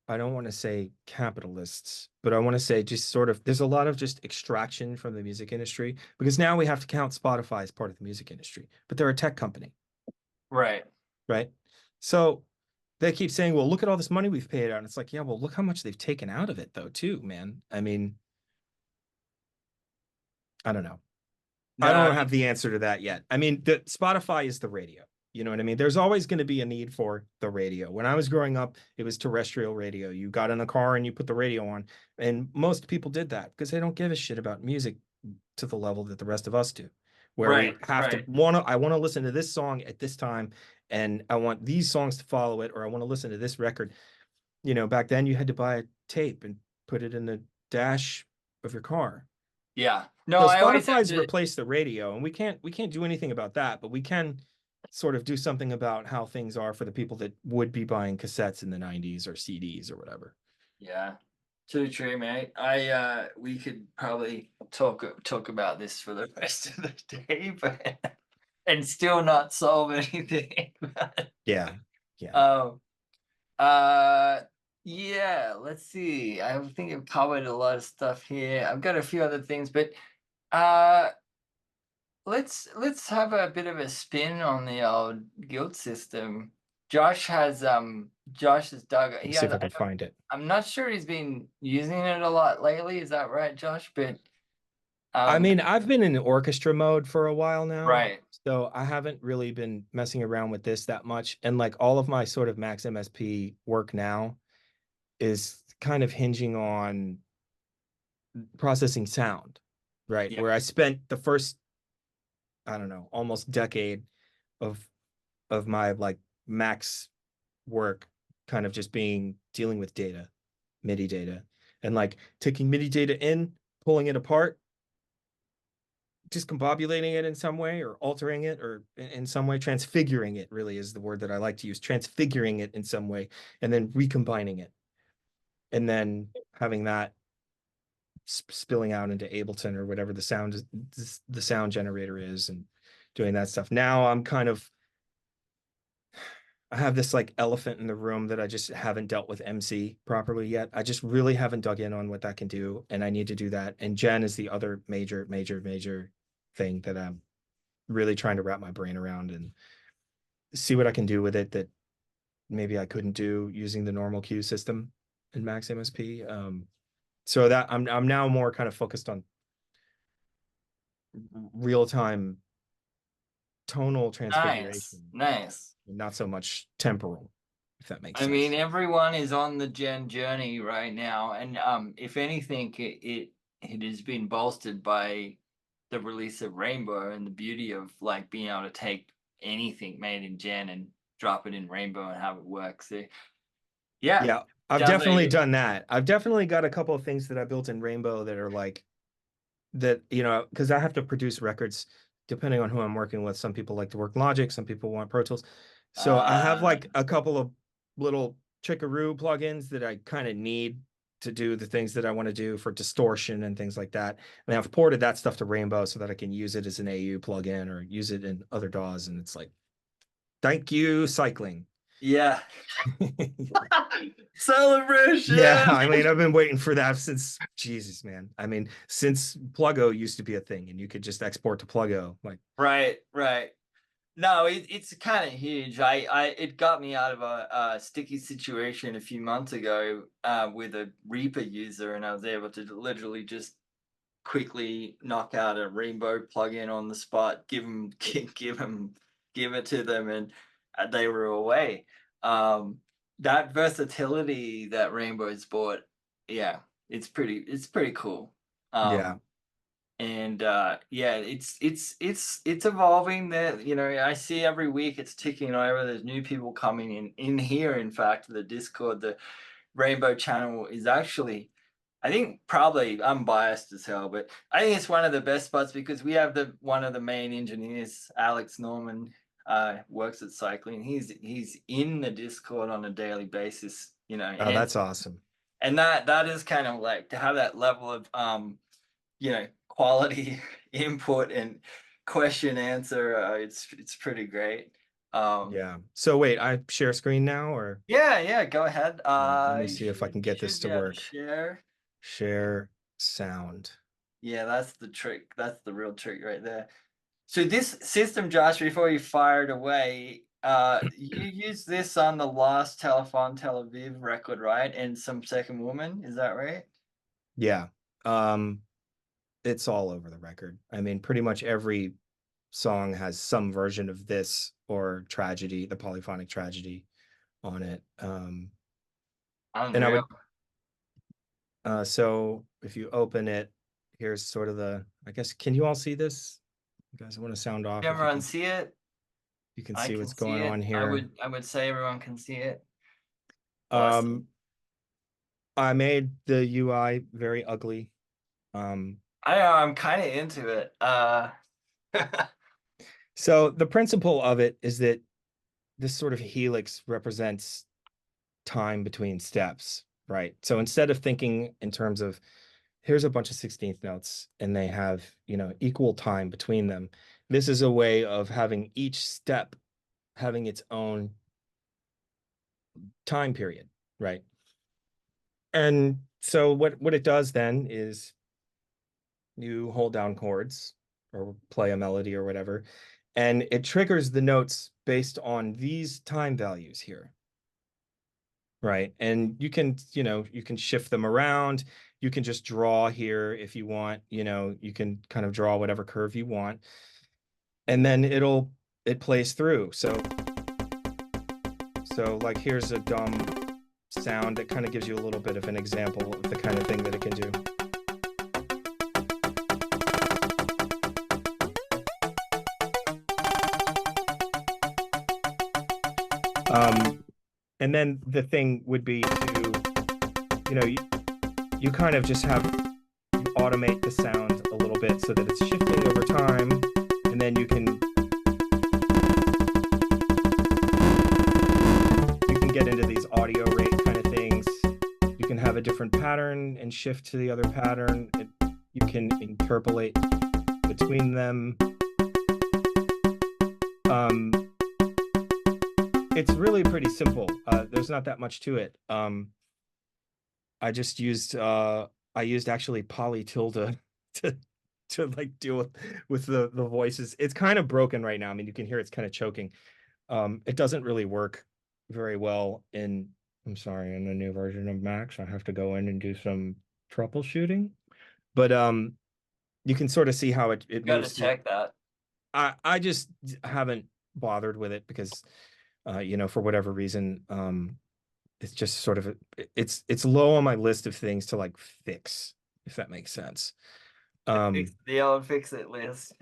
I don't want to say capitalists, but I want to say just sort of, there's a lot of just extraction from the music industry because now we have to count Spotify as part of the music industry, but they're a tech company, right. right? So they keep saying, well, look at all this money we've paid out. And it's like, yeah, well, look how much they've taken out of it though, too, man. I mean, I don't know. I No, don't have the answer to that yet. I mean, the Spotify is the radio. You know what I mean? There's always going to be a need for the radio. When I was growing up, it was terrestrial radio. You got in the car and you put the radio on, and most people did that because they don't give a shit about music to the level that the rest of us do. Where we right, have to right. I want to listen to this song at this time, and I want these songs to follow it, or I want to listen to this record. Back then you had to buy a tape and put it in the dash of your car. Yeah. No, So I always have Spotify's to. replaced the radio, and we can't do anything about that, but we can sort of do something about how things are for the people that would be buying cassettes in the 90s or CDs or whatever. Yeah, too true, mate. We could probably talk about this for the rest of the day, but and still not solve anything. Yeah. Yeah. um, uh, yeah. Let's see. I think I've covered a lot of stuff here. I've got a few other things, but uh, let's have a bit of a spin on the old guild system. Josh has dug. Let me He see has. if I can find it. I'm not sure he's been using it a lot lately. Is that right, Josh? But I um, mean, I've been in orchestra mode for a while now, right. so I haven't really been messing around with this that much. And like all of my sort of Max MSP work now is kind of hinging on processing sound, right? Yeah. Where I spent the first, I don't know, almost decade of my like max work kind of just being dealing with data, MIDI data, and like taking MIDI data in, pulling it apart, discombobulating it in some way or altering it or in some way, transfiguring it really is the word that I like to use, transfiguring it in some way, and then recombining it. And then having that spilling out into Ableton or whatever the sound generator is, and doing that stuff. Now I have this like elephant in the room that I just haven't dealt with MC properly yet. I just really haven't dug in on what that can do, and I need to do that. And Gen is the other major thing that I'm really trying to wrap my brain around and see what I can do with it that maybe I couldn't do using the normal queue system in Max MSP. So that I'm now more kind of focused on real time tonal Nice. transfiguration, Nice. not so much temporal, if that makes I mean, sense. everyone is on the Gen journey right now, and if anything, it has been bolstered by the release of Rainbow and the beauty of like being able to take anything made in Gen and drop it in Rainbow and have it work. So yeah, Yeah, I've does definitely a done that. I've definitely got a couple of things that I built in Rainbow that are like that, because I have to produce records depending on who I'm working with. Some people like to work Logic, some people want Pro Tools. So I have uh like a couple of little chickaroo plugins that I kind of need to do the things that I want to do for distortion and things like that. And I've ported that stuff to Rainbow so that I can use it as an AU plugin or use it in other DAWs. And it's like, thank you, cycling. yeah. Celebration. Yeah, I mean, I've been waiting for that since Jesus, man. I mean, since Pluggo used to be a thing and you could just export to Pluggo. Like, Right, right. No, it's kind of huge. It got me out of a sticky situation a few months ago with a Reaper user, and I was able to literally just quickly knock out a Rainbow plugin on the spot, give it to them, and they were away. That versatility that Rainbow's brought, yeah, it's pretty cool. yeah. Um, and yeah, it's evolving. That I see every week it's ticking over. There's new people coming in here. In fact, the Discord, the Rainbow channel is actually, I think, probably, I'm biased as hell, but I think it's one of the best spots because we have the one of the main engineers, Alex Norman, works at Cycling. He's in the Discord on a daily basis, Oh, and that's awesome. And that is kind of like to have that level of quality input and question answer. It's pretty great. Yeah. So wait, I share screen now, or Yeah, go ahead. let me You see if I should can you get this should to be able to work. share. Share sound. Yeah, that's the trick. That's the real trick right there. So this system, Josh, before you fired away, you used this on the last Telefon Tel Aviv record, right? And Some Second Woman, is that right? Yeah. Um, it's all over the record. I mean, pretty much every song has some version of this or tragedy, the polyphonic tragedy on it. And I Unreal. would so if you open it, here's sort of the, I guess, can you all see this? You guys want to sound off Can if you everyone can, see it? you can I see can what's see going on it. I here. would say everyone can see it. Awesome. Um, I made the UI very ugly. Um, I'm kind of into it. so the principle of it is that this sort of helix represents time between steps, right? So instead of thinking in terms of here's a bunch of 16th notes and they have, equal time between them, this is a way of having each step having its own time period, right? And so what it does then is you hold down chords or play a melody or whatever, and it triggers the notes based on these time values here. Right. And you can shift them around. You can just draw here if you want, you can kind of draw whatever curve you want. And then it plays through. So like here's a dumb sound that kind of gives you a little bit of an example of the kind of thing that it can do. And then the thing would be to, you kind of just have you automate the sound a little bit so that it's shifting over time, and then you can get into these audio rate kind of things. You can have a different pattern and shift to the other pattern. You can interpolate between them. It's really pretty simple. There's not that much to it. I just used I used actually poly tilde to like deal with the voices. It's kind of broken right now. I mean, you can hear it's kind of choking. It doesn't really work very well I'm sorry, in the new version of Max. I have to go in and do some troubleshooting. But you can sort of see how it Got to moves through. check that. I just haven't bothered with it because for whatever reason, it's just sort of it's low on my list of things to like fix, if that makes sense. The old fix it list.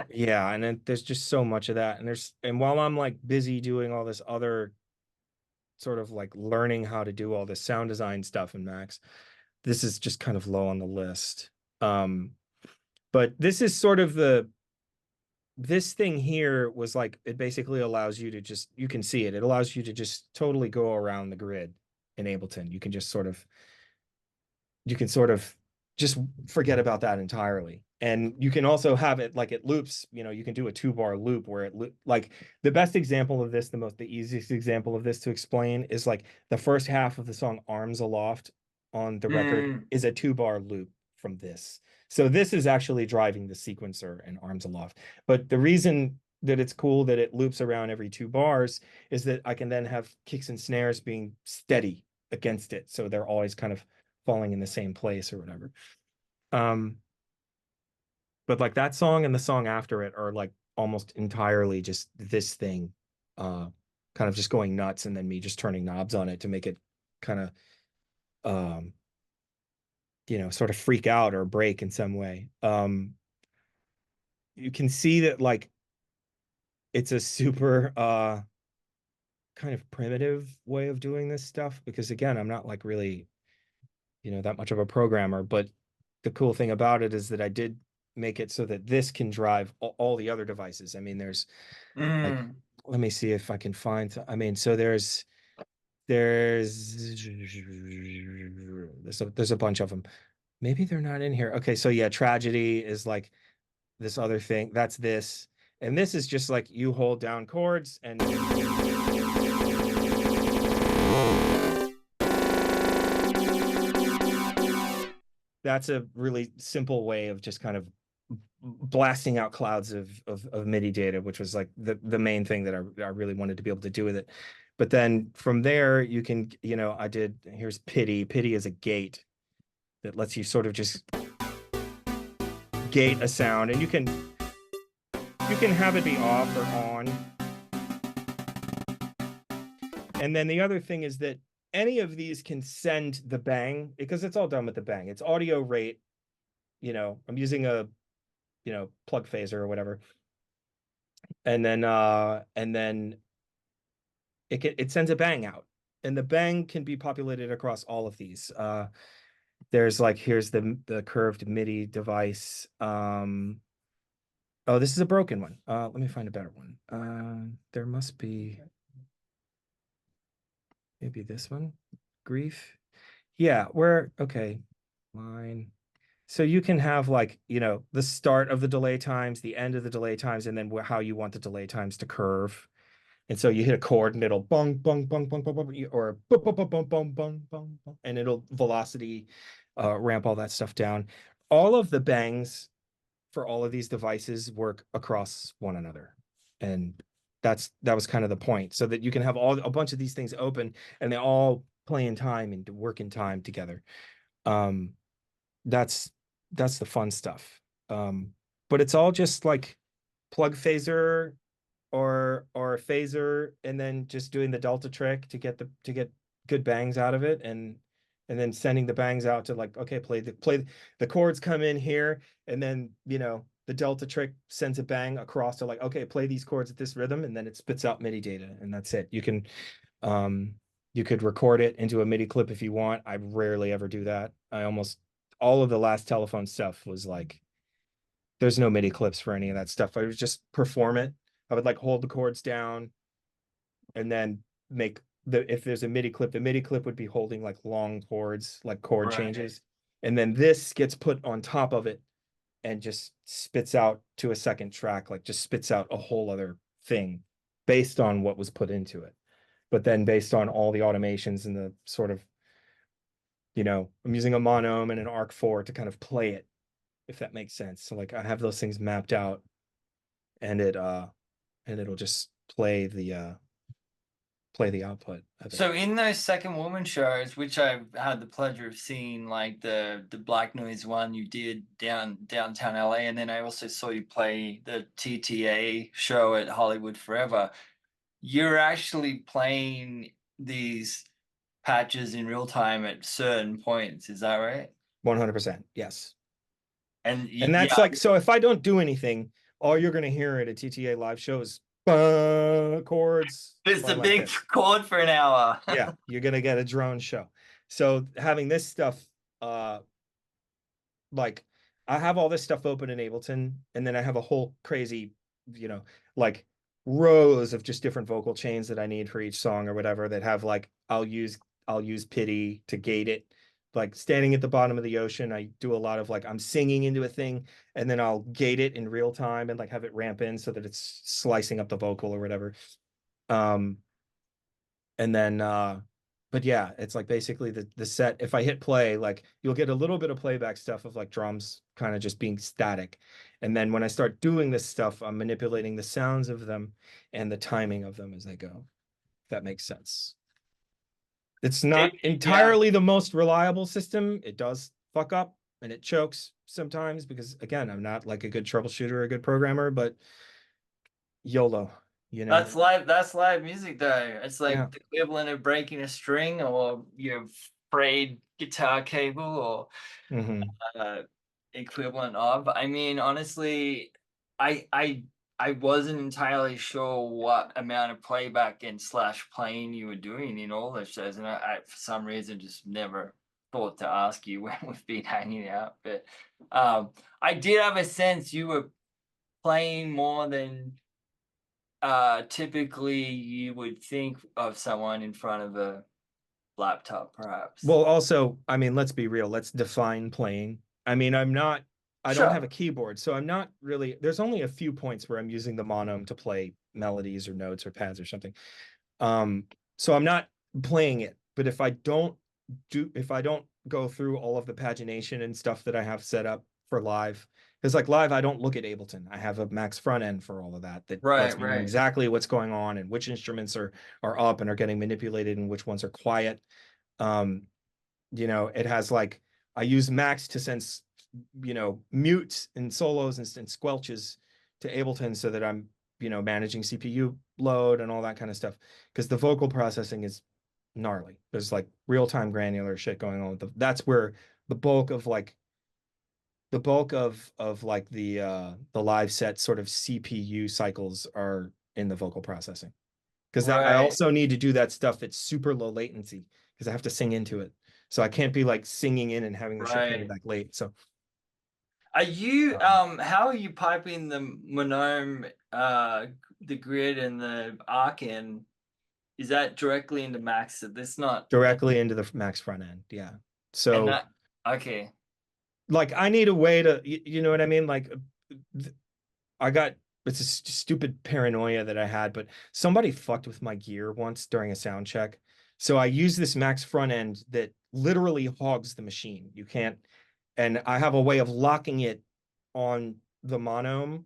Yeah, and then there's just so much of that, and while I'm like busy doing all this other sort of like learning how to do all this sound design stuff in Max, this is just kind of low on the list. But this is sort of this thing here was like, it basically allows you to just, you can see it. It allows you to just totally go around the grid in Ableton. You can sort of just forget about that entirely. And you can also have it like it loops, you can do a 2-bar loop where like the best example of this, the easiest example of this to explain is like the first half of the song Arms Aloft on the record Mm. is a 2-bar loop from this. So this is actually driving the sequencer and Arms Aloft. But the reason that it's cool that it loops around every 2 bars is that I can then have kicks and snares being steady against it. So they're always kind of falling in the same place or whatever. Um, but like that song and the song after it are like almost entirely just this thing, kind of just going nuts, and then me just turning knobs on it to make it kind of, sort of freak out or break in some way. You can see that like it's a super kind of primitive way of doing this stuff because again, I'm not like really, that much of a programmer, but the cool thing about it is that I did make it so that this can drive all the other devices. I mean, there's like, Mm. let me see if I can find, I mean, so there's There's a bunch of them. Maybe they're not in here. Okay, so yeah, tragedy is like this other thing. That's this. And this is just like you hold down chords and that's a really simple way of just kind of blasting out clouds of MIDI data, which was like the main thing that I really wanted to be able to do with it. But then from there, you can, here's pity. Pity is a gate that lets you sort of just gate a sound, and you can have it be off or on. And then the other thing is that any of these can send the bang, because it's all done with the bang. It's audio rate. I'm using a plug phaser or whatever. And then it sends a bang out. And the bang can be populated across all of these. Here's the curved MIDI device. Oh, this is a broken one. Let me find a better one. There must be maybe this one. Grief. Yeah, okay. Line. So you can have the start of the delay times, the end of the delay times, and then how you want the delay times to curve. And so you hit a chord and it'll bung, bung, bung, bung, bung, bung, or bung, bung, bung, bung, bung, bung, bung, bung, and it'll velocity ramp all that stuff down. All of the bangs for all of these devices work across one another. And that was kind of the point, so that you can have a bunch of these things open and they all play in time and work in time together. That's the fun stuff. But it's all just like plug phaser or phaser, and then just doing the delta trick to get good bangs out of it, and then sending the bangs out to okay, play the chords come in here, and then the delta trick sends a bang across to okay, play these chords at this rhythm, and then it spits out MIDI data, and that's it. You could record it into a MIDI clip if you want. I rarely ever do that. All of the last Telephone stuff was there's no MIDI clips for any of that stuff. I would just perform it. I would hold the chords down and then make if there's a MIDI clip, the MIDI clip would be holding long chords, chord changes. And then this gets put on top of it and just spits out to a second track, just spits out a whole other thing based on what was put into it. But then based on all the automations and the sort of, I'm using a monome and an arc 4 to kind of play it, if that makes sense. So I have those things mapped out, and it'll just play the output of it. So in those Second Woman shows, which I've had the pleasure of seeing, like the Black Noise one you did downtown LA, and then I also saw you play the TTA show at Hollywood Forever. You're actually playing these patches in real time at certain points, is that right? 100%, yes. And that's yeah, so if I don't do anything, all you're gonna hear at a TTA live show is chords. it's a big chord for an hour. Yeah, you're gonna get a drone show. So having this stuff, I have all this stuff open in Ableton, and then I have a whole crazy, rows of just different vocal chains that I need for each song or whatever, that have I'll use pity to gate it. Standing at the bottom of the ocean, I do a lot of I'm singing into a thing, and then I'll gate it in real time and have it ramp in so that it's slicing up the vocal or whatever. And then but yeah, it's basically the set. If I hit play, you'll get a little bit of playback stuff of drums kind of just being static. And then when I start doing this stuff, I'm manipulating the sounds of them and the timing of them as I go. If that makes sense. It's not entirely the most reliable system. It does fuck up and it chokes sometimes because, again, I'm not a good troubleshooter or a good programmer, but YOLO. That's live music though. It's the equivalent of breaking a string or your frayed guitar cable, or equivalent of. I mean, honestly, I wasn't entirely sure what amount of playback and / playing you were doing in all those shows, and I for some reason just never thought to ask you when we've been hanging out. But I did have a sense you were playing more than typically you would think of someone in front of laptop, perhaps. Well, also, I mean, let's be real. Let's define playing. I mean, I don't have Sure. a keyboard, so I'm not really, there's only a few points where I'm using the monome to play melodies or notes or pads or something. Um, so I'm not playing it, but if I don't go through all of the pagination and stuff that I have set up for live, because like live, I don't look at Ableton. I have a Max front end for all of that that lets Right, me know right, exactly what's going on and which instruments are up and are getting manipulated and which ones are quiet. Um, it has like I use Max to sense, mutes and solos and squelches to Ableton so that I'm, managing CPU load and all that kind of stuff. Because the vocal processing is gnarly. There's like real-time granular shit going on with that's where the bulk of like the live set sort of CPU cycles are in the vocal processing. Because I right, also need to do that stuff at super low latency because I have to sing into it. So I can't be like singing in and having the shit played right. back late. So Are you um, how are you piping the monome the grid and the arc in? Is that directly into Max? So this not directly into the Max front end. Yeah. and So that okay. like I need a way to, you know what I mean? Like I got it's a stupid paranoia that I had, but somebody fucked with my gear once during a sound check. So I use this Max front end that literally hogs the machine. You can't, and I have a way of locking it on the monome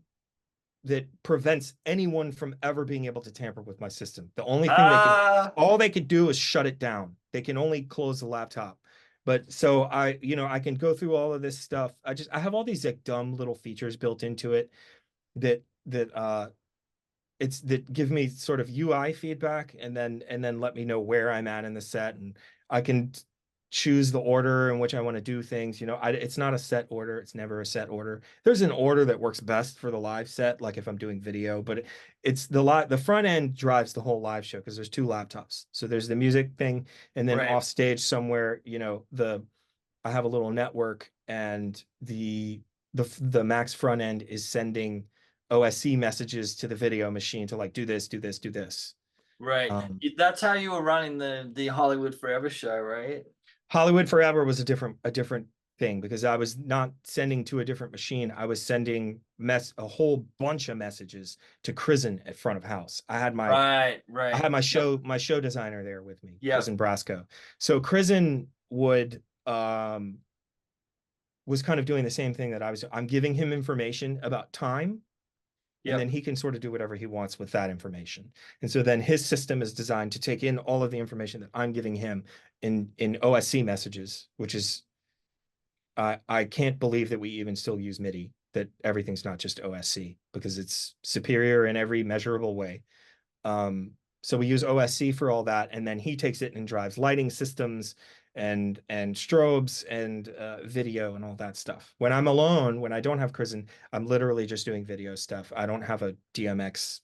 that prevents anyone from ever being able to tamper with my system. The only thing Uh all they could do is shut it down. They can only close the laptop. But so I can go through all of this stuff. I have all these like dumb little features built into it that give me sort of UI feedback and then let me know where I'm at in the set and I can choose the order in which I want to do things. It's not a set order. It's never a set order. There's an order that works best for the live set, like if I'm doing video, but it's the front end drives the whole live show because there's two laptops. So there's the music thing, and then right, off stage somewhere, I have a little network and the Max front end is sending OSC messages to the video machine to like do this, do this, do this. right. Um, That's how you were running the Hollywood Forever show, right? Hollywood Forever was a different thing because I was not sending to a different machine. I was sending a whole bunch of messages to Krisen at front of house. Right, I right. had Yep, my show designer there with me, yep, Krisen Brasco. So Krisen was kind of doing the same thing that I'm giving him information about time, and then yep. he can sort of do whatever he wants with that information. And so then his system is designed to take in all of the information that I'm giving him in OSC messages, which is I can't believe that we even still use MIDI, that everything's not just OSC because it's superior in every measurable way. So we use OSC for all that, and then he takes it and drives lighting systems and strobes and video and all that stuff. When I'm alone, when I don't have Kristen, I'm literally just doing video stuff. I don't have a DMX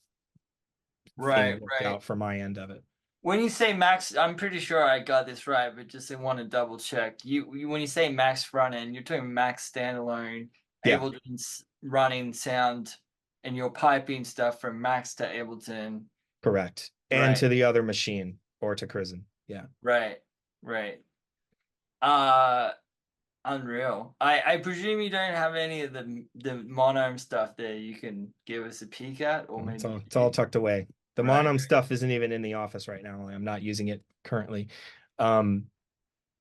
thing Right, worked right. out for my end of it. When you say Max, I'm pretty sure I got this right, but just I want to double check. When you say Max front end, you're talking Max standalone, Yeah, Ableton's running sound, and you're piping stuff from Max to Ableton. correct. And Right, to the other machine or to Kristen. Yeah. right, right. Uh, Unreal. I presume you don't have any of the monome stuff there you can give us a peek at, or maybe you It's all do. tucked away. The Right. Monum stuff isn't even in the office right now. I'm not using it currently. Um,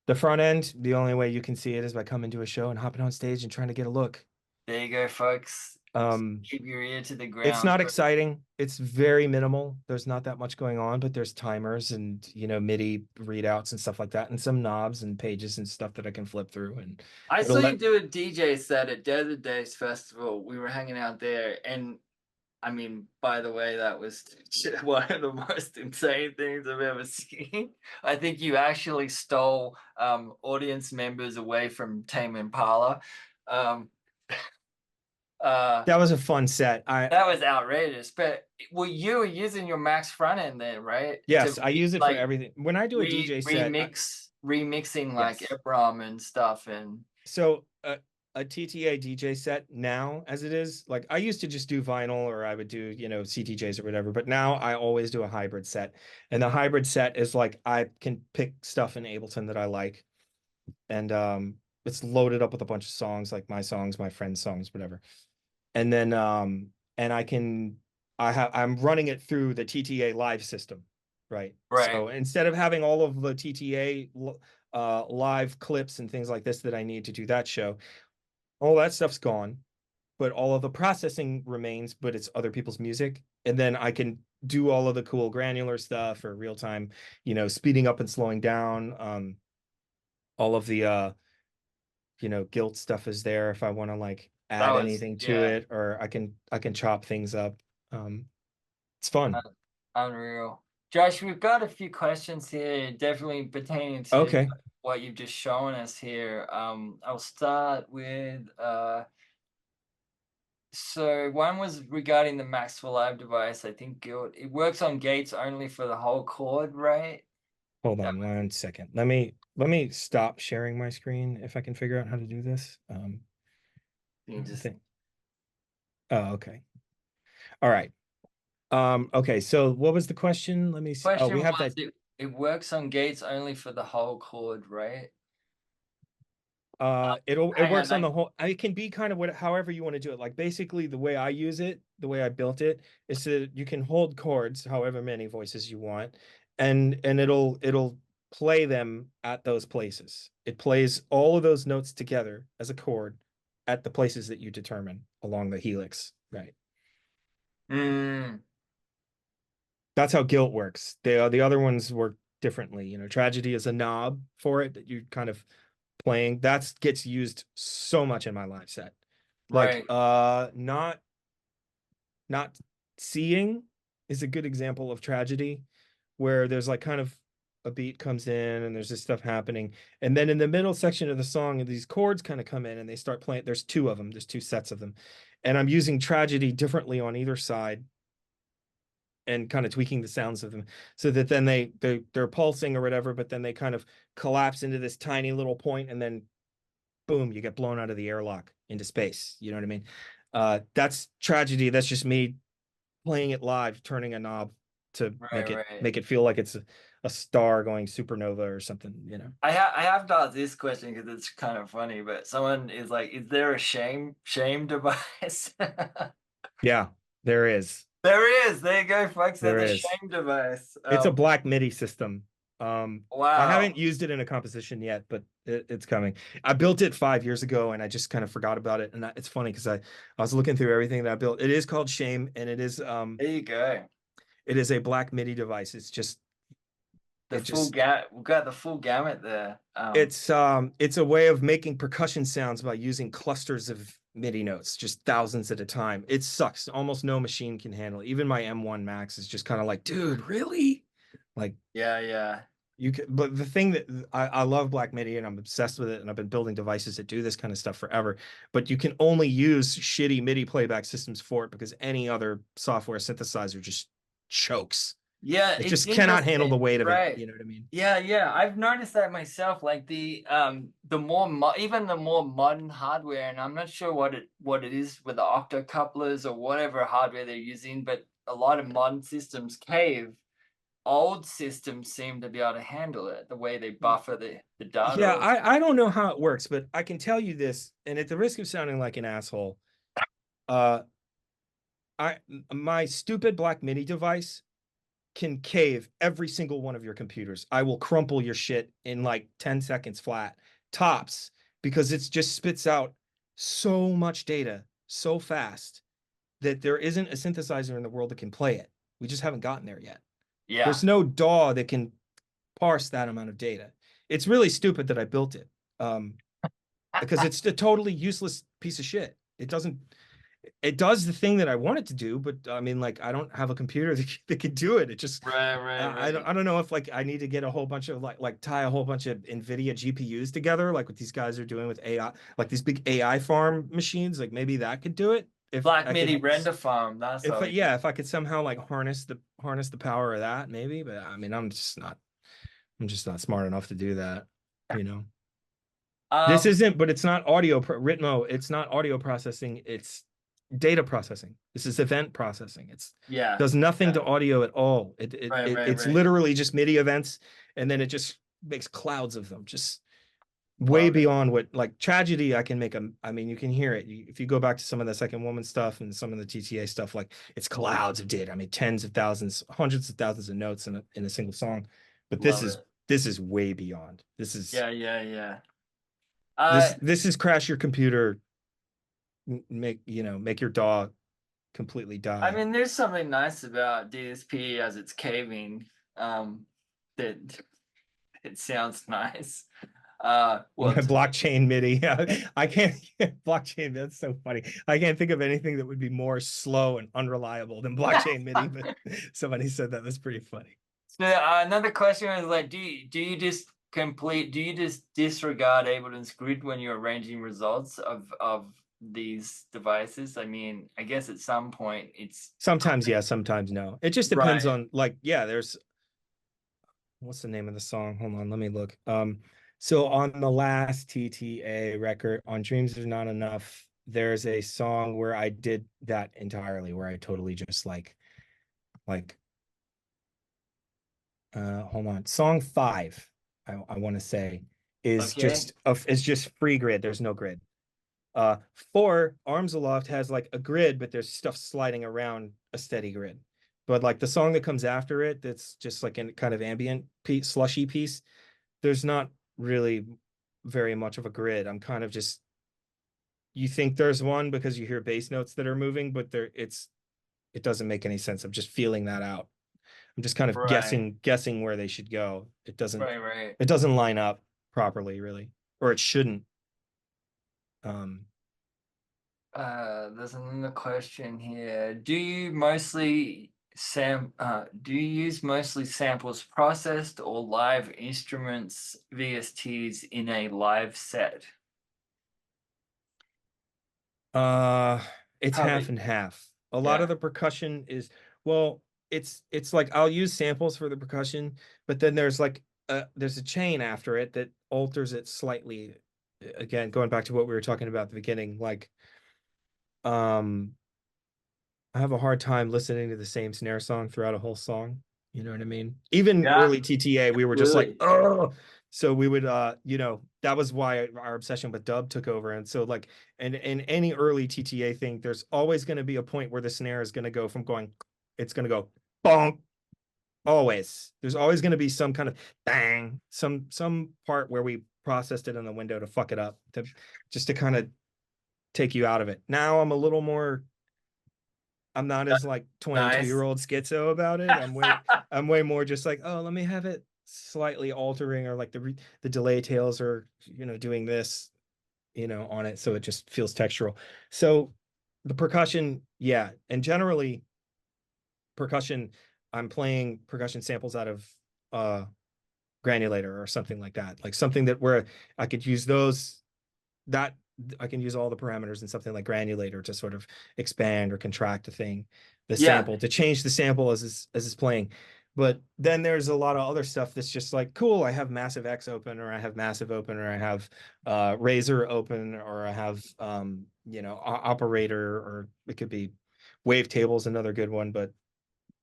the front end, the only way you can see it is by coming to a show and hopping on stage and trying to get a look. There you go, folks. Um, Keep your ear to the it's ground. not exciting. It's very minimal. There's not that much going on, but there's timers and MIDI readouts and stuff like that, and some knobs and pages and stuff that I can flip through, and I it'll saw you let do a DJ set at Desert Days Festival. We were hanging out there, and I mean, by the way, that was one of the most insane things I've ever seen. I think you actually stole audience members away from Tame Impala. Um, uh, that was a fun set. that was outrageous. But you were using your Max front end there, right? To Yes, I use it for like everything. When I do a DJ set, remixing like yes. Ebram and stuff, and So a TTA DJ set now as it is. Like I used to just do vinyl or I would do, CTJs or whatever, but now I always do a hybrid set. And the hybrid set is like I can pick stuff in Ableton that I like. And it's loaded up with a bunch of songs, like my songs, my friends' songs, whatever. And then and I'm running it through the TTA live system, right? Right. So instead of having all of the TTA live clips and things like this that I need to do that show, all that stuff's gone, but all of the processing remains, but it's other people's music. And then I can do all of the cool granular stuff or real time, speeding up and slowing down. All of the guilt stuff is there if I want to like That add was, anything to yeah, it, or I can chop things up. It's fun. unreal. Josh, we've got a few questions here, definitely pertaining to Okay, what you've just shown us here. I'll start with so one was regarding the Max for Live device. I think it works on gates only for the whole chord, right? hold That on 1 second. Let me stop sharing my screen if I can figure out how to do this. you I just think. Oh, okay. All right. Okay, so what was the question? Let me see. Oh, question we have was that. it works on gates only for the whole chord, right? It Hang works on, on the whole. It can be kind of however you want to do it. Like basically, the way I use it, the way I built it, is that you can hold chords, however many voices you want, and it'll play them at those places. It plays all of those notes together as a chord at the places that you determine along the helix. Right. mm, That's how guilt works. The other ones work differently. Tragedy is a knob for it that you kind of playing. That gets used so much in my live set. Like right. not seeing is a good example of tragedy where there's like kind of a beat comes in and there's this stuff happening. And then in the middle section of the song, these chords kind of come in and they start playing. There's two of them, there's two sets of them. And I'm using tragedy differently on either side and kind of tweaking the sounds of them so that then they're pulsing or whatever, but then they kind of collapse into this tiny little point and then boom, you get blown out of the airlock into space. You know what I mean? That's tragedy. That's just me playing it live, turning a knob to Right, make it right. make it feel like it's a star going supernova or something. I have to ask this question because it's kind of funny, but someone is like, is there a shame device? Yeah, there is. There is. There you go, folks. There's There a is. shame device. It's a black MIDI system. I haven't Wow. used it in a composition yet, but it's coming. I built it 5 years ago and I just kind of forgot about it. And it's funny because I was looking through everything that I built. It is called Shame and There you go. it is a black MIDI device. The It full just gam we've got the full gamut there. it's a way of making percussion sounds by using clusters of MIDI notes, just thousands at a time. It sucks. Almost no machine can handle it. Even my M1 Max is just kind of like, dude, really? Like Yeah, yeah. you can, but the thing that I love Black MIDI and I'm obsessed with it, and I've been building devices that do this kind of stuff forever. But you can only use shitty MIDI playback systems for it because any other software synthesizer just chokes. Yeah, It it's just cannot handle the interesting, weight of it. right? You know what I mean? Yeah, yeah. I've noticed that myself. Like the more even the more modern hardware, and I'm not sure what it is with the octa couplers or whatever hardware they're using, but a lot of modern systems cave. Old systems seem to be able to handle it, the way they buffer the data. Yeah, I don't know how it works, but I can tell you this, and at the risk of sounding like an asshole, uh, I my stupid Black MIDI device can cave every single one of your computers. I will crumple your shit in like 10 seconds flat, tops, because it just spits out so much data so fast that there isn't a synthesizer in the world that can play it. We just haven't gotten there yet. Yeah, There's no DAW that can parse that amount of data. It's really stupid that I built it. Because it's a totally useless piece of shit. It does the thing that I want it to do, but I mean, like, I don't have a computer that can do it. It just, right, right, right. I don't know if like I need to get a whole bunch of like tie a whole bunch of NVIDIA GPUs together, like what these guys are doing with AI, like these big AI farm machines. Like maybe that could do it. If Black I MIDI could, render farm. That's if all. yeah, if I could somehow like harness the power of that, maybe. But I mean, I'm just not smart enough to do that, you know. This Um, isn't, but it's not audio Ritmo. It's not audio processing. It's data processing. This is event processing. It's yeah, does nothing yeah, to audio at all. right, It's right. literally just MIDI events, and then it just makes clouds of them. Just way Love it. beyond what like tragedy I can make a. I mean, you can hear it. If you go back to some of the Second Woman stuff and some of the TTA stuff, like it's clouds of data. I mean, tens of thousands, hundreds of thousands of notes in a single song. But Love it. this is way beyond. Yeah. Uh, This is crash your computer, make make your DAW completely I die. mean, there's something nice about DSP as it's caving. That it sounds nice. Well, Blockchain MIDI. I can't blockchain. That's so funny. I can't think of anything that would be more slow and unreliable than blockchain MIDI. But somebody said that. That's pretty funny. so another question is like, do you just disregard Ableton's grid when you're arranging results of these devices? I mean, I guess at some point it's Sometimes yes, sometimes no. It just depends right. on like yeah. There's what's the name of the song? Hold on, let me look. So on the last TTA record on Dreams There's Not Enough, there's a song where I did that entirely, where I totally just like hold on. Song 5, I want to say Okay. is just free grid. There's no grid. 4 Arms Aloft has like a grid, but there's stuff sliding around a steady grid. But like the song that comes after it, that's just like a kind of ambient piece, slushy piece. There's not really very much of a grid. I'm kind of just you think there's one because you hear bass notes that are moving, but it doesn't make any sense. I'm just feeling that out. I'm just kind of Right. guessing where they should go. Right. It doesn't line up properly, really, or it shouldn't. Um, There's another question here. Do you use mostly samples processed or live instruments VSTs in a live set? Uh, it's half Probably, and half. A lot of yeah. the percussion is well, it's like I'll use samples for the percussion, but then there's a chain after it that alters it slightly. Again, going back to what we were talking about at the beginning, like um I have a hard time listening to the same snare song throughout a whole song. You know what I mean? Even Yeah, early TTA, we were just like, absolutely. oh. So we would that was why our obsession with dub took over. And so like and in any early TTA thing, there's always going to be a point where the snare is going to go from going, it's going to go bonk. Always. There's always going to be some kind of bang, some part where we processed it in the window to fuck it up, to just to kind of take you out of it. Now I'm not as like 22-year Nice. old schizo about it. I'm way more just like, oh, let me have it slightly altering or like the delay tails are, doing this, on it. So it just feels textural. So the percussion, yeah. And generally percussion, I'm playing percussion samples out of granulator or something like that. Like something that where I could use that I can use all the parameters in something like granulator to sort of expand or contract the Yeah, sample, to change the sample as it's playing. But then there's a lot of other stuff that's just like, cool, I have massive X open, or I have massive open, or I have razor open, or I have operator, or it could be wavetable, another good one, but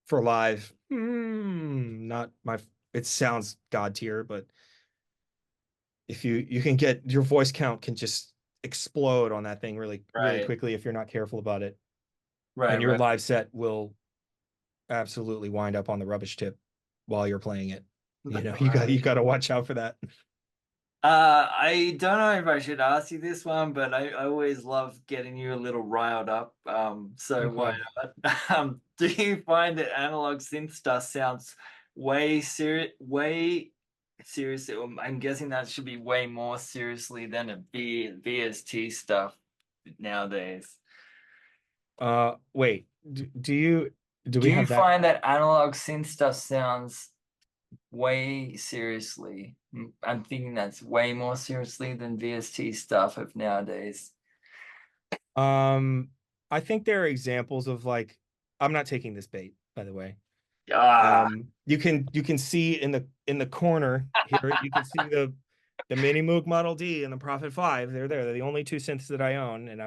for live, not my it sounds god tier, but if you can get your voice count can just explode on that thing really right, quickly if you're not careful about it, right, and your right. live set will absolutely wind up on the rubbish tip while you're playing it. You Right. got to watch out for that. I don't know if I should ask you this one, but I always love getting you a little riled up. So why Okay. not? Do you find that analog synth stuff sounds way seriously? I'm guessing that should be way more seriously than VST stuff nowadays. Wait, do Do we you have that? find that analog synth stuff sounds way seriously? I'm thinking that's way more seriously than VST stuff of nowadays. um I think there are examples of like, I'm not taking this bait, by the way. Ah, You can see in the corner here, you can see The Mini Moog Model D and the Prophet 5, they're there. They're the only two synths that I own, and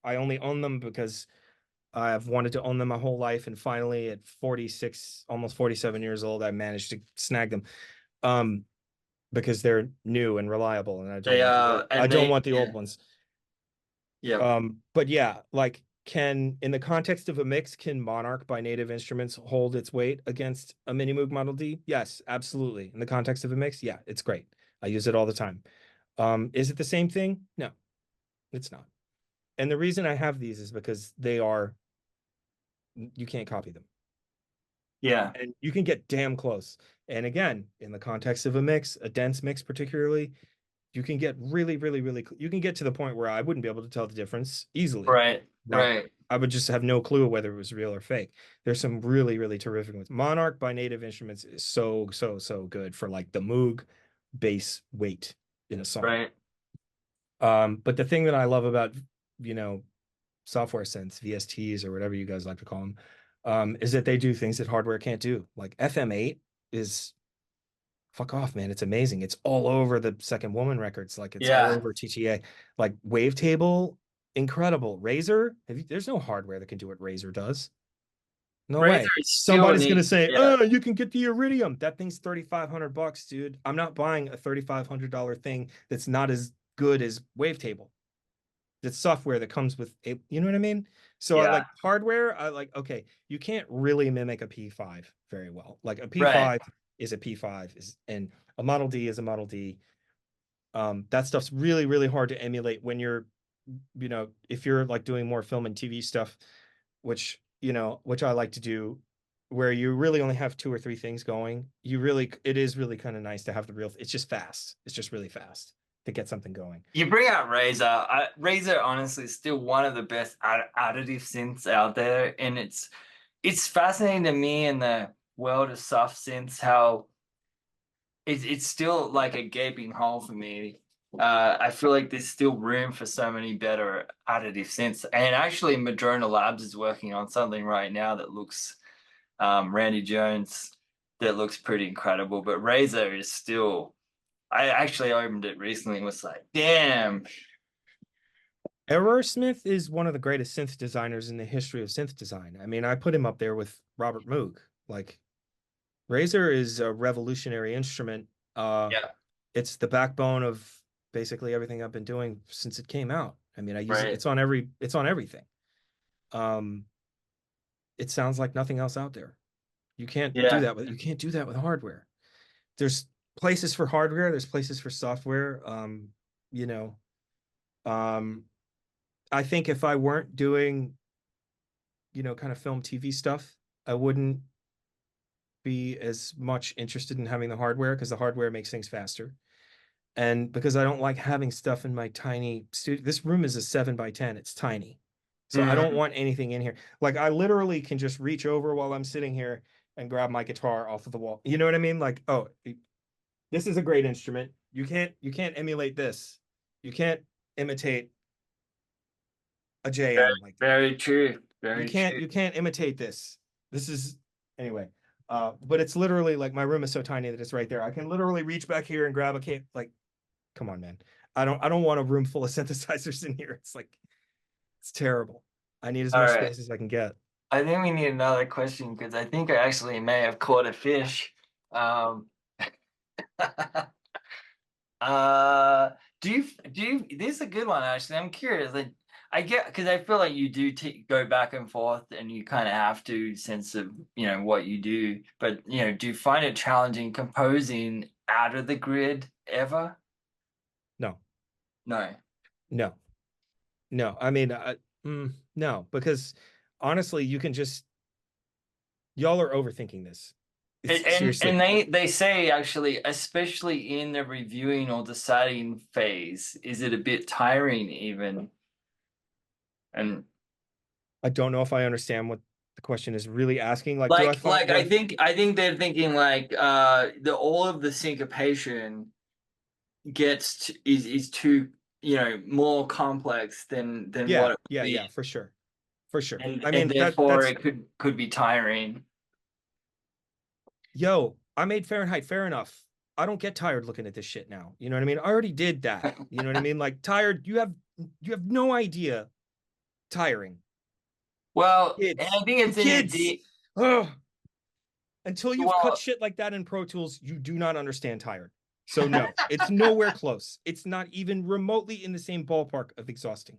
I only own them because I've wanted to own them my whole life, and finally at 46, almost 47 years old, I managed to snag them. Um, because they're new and reliable, and They are, I and don't they, want the old yeah, ones. yeah, But yeah, like in the context of a mix, can Monarch by Native Instruments hold its weight against a Mini Moog Model D? Yes, absolutely. In the context of a mix, yeah, it's great. I use it all the time. Is it the same thing? No, it's not. And the reason I have these is because you can't copy them. yeah, And you can get damn close. And again, in the context of a mix, a dense mix particularly, you can get really, really, really, you can get to the point where I wouldn't be able to tell the difference easily. right, Like right, I would just have no clue whether it was real or fake. There's some really, really terrific ones. Monarch by Native Instruments is so, so, so good for like the Moog bass weight in a song. right. But the thing that I love about, you know, software synths, VSTs, or whatever you guys like to call them, is that they do things that hardware can't do. Like FM8 is fuck off, man. It's amazing. It's all over the Second Woman records. Like it's all Yeah, over TTA. Like Wavetable, incredible. Razer, there's no hardware that can do what Razer does. No Razor way. is still Somebody's gonna neat. say, Yeah, "Oh, you can get the Iridium." That thing's $3,500, dude. I'm not buying a $3,500 thing that's not as good as Wavetable. That's software that comes with a, you know what I mean? So I yeah, like hardware. I like, okay, you can't really mimic a P5 very well. Like a right. P5 is a P5 and a Model D is a Model D. That stuff's really, really hard to emulate when you're, if you're like doing more film and TV stuff, which I like to do, where you really only have two or three things going. It is really kind of nice to have the real, it's just fast. It's just really fast to get something going. You bring out Razor. Razor honestly is still one of the best additive synths out there, and it's fascinating to me in the world of soft synths how it's still like a gaping hole for me. I feel like there's still room for so many better additive synths, and actually, Madrona Labs is working on something right now that looks Randy Jones that looks pretty incredible. But Razor is still. I actually opened it recently and was like, damn. Error Smith is one of the greatest synth designers in the history of synth design. I mean, I put him up there with Robert Moog. Like, Razor is a revolutionary instrument. Yeah, It's the backbone of basically everything I've been doing since it came out. I mean, I use it. right. It's on everything. Um, it sounds like nothing else out there. Yeah, You can't do that with hardware. There's places for hardware. There's places for software. You know, um, I think if I weren't doing, kind of film TV stuff, I wouldn't be as much interested in having the hardware because the hardware makes things faster. And because I don't like having stuff in my tiny studio. This room is a 7 by 10. It's tiny. So I don't mm, want anything in here. Like I literally can just reach over while I'm sitting here and grab my guitar off of the wall. You know what I mean? Like, oh, this is a great instrument. You can't emulate this. You can't imitate a very, JM. Like very true. you Very can't true. you can't imitate this. This is anyway. But it's literally like my room is so tiny that it's right there. I can literally reach back here and grab a cable. Like, come on, man. I don't want a room full of synthesizers in here. It's like it's terrible. I need as All much right. space as I can get. I think we need another question because I think I actually may have caught a fish. Um, uh, this is a good one actually. I'm curious. Like, I get because I feel like you do go back and forth and you kind of have to sense of, what you do. But, do you find it challenging composing out of the grid ever? No, No. no, no. I mean, no, because honestly, you can just y'all are overthinking this. And It's and, seriously. and they say actually, especially in the reviewing or deciding phase, is it a bit tiring even? And I don't know if I understand what the question is really asking. Like, do I find like do I I think they're thinking like the all of the syncopation is too more complex than what Yeah, it would yeah, be, yeah, for sure. For sure. and I and mean, therefore that's it could be tiring. yo, I made Fahrenheit fair enough. I don't get tired looking at this shit now. You know what I mean? I already did that. You know what I mean? Like tired, you have no idea tiring. Well, and Kids. I think it's in your Kids. D. Ugh. Until you've cut Well, shit like that in Pro Tools, you do not understand tired. So no, it's nowhere close. It's not even remotely in the same ballpark of exhausting.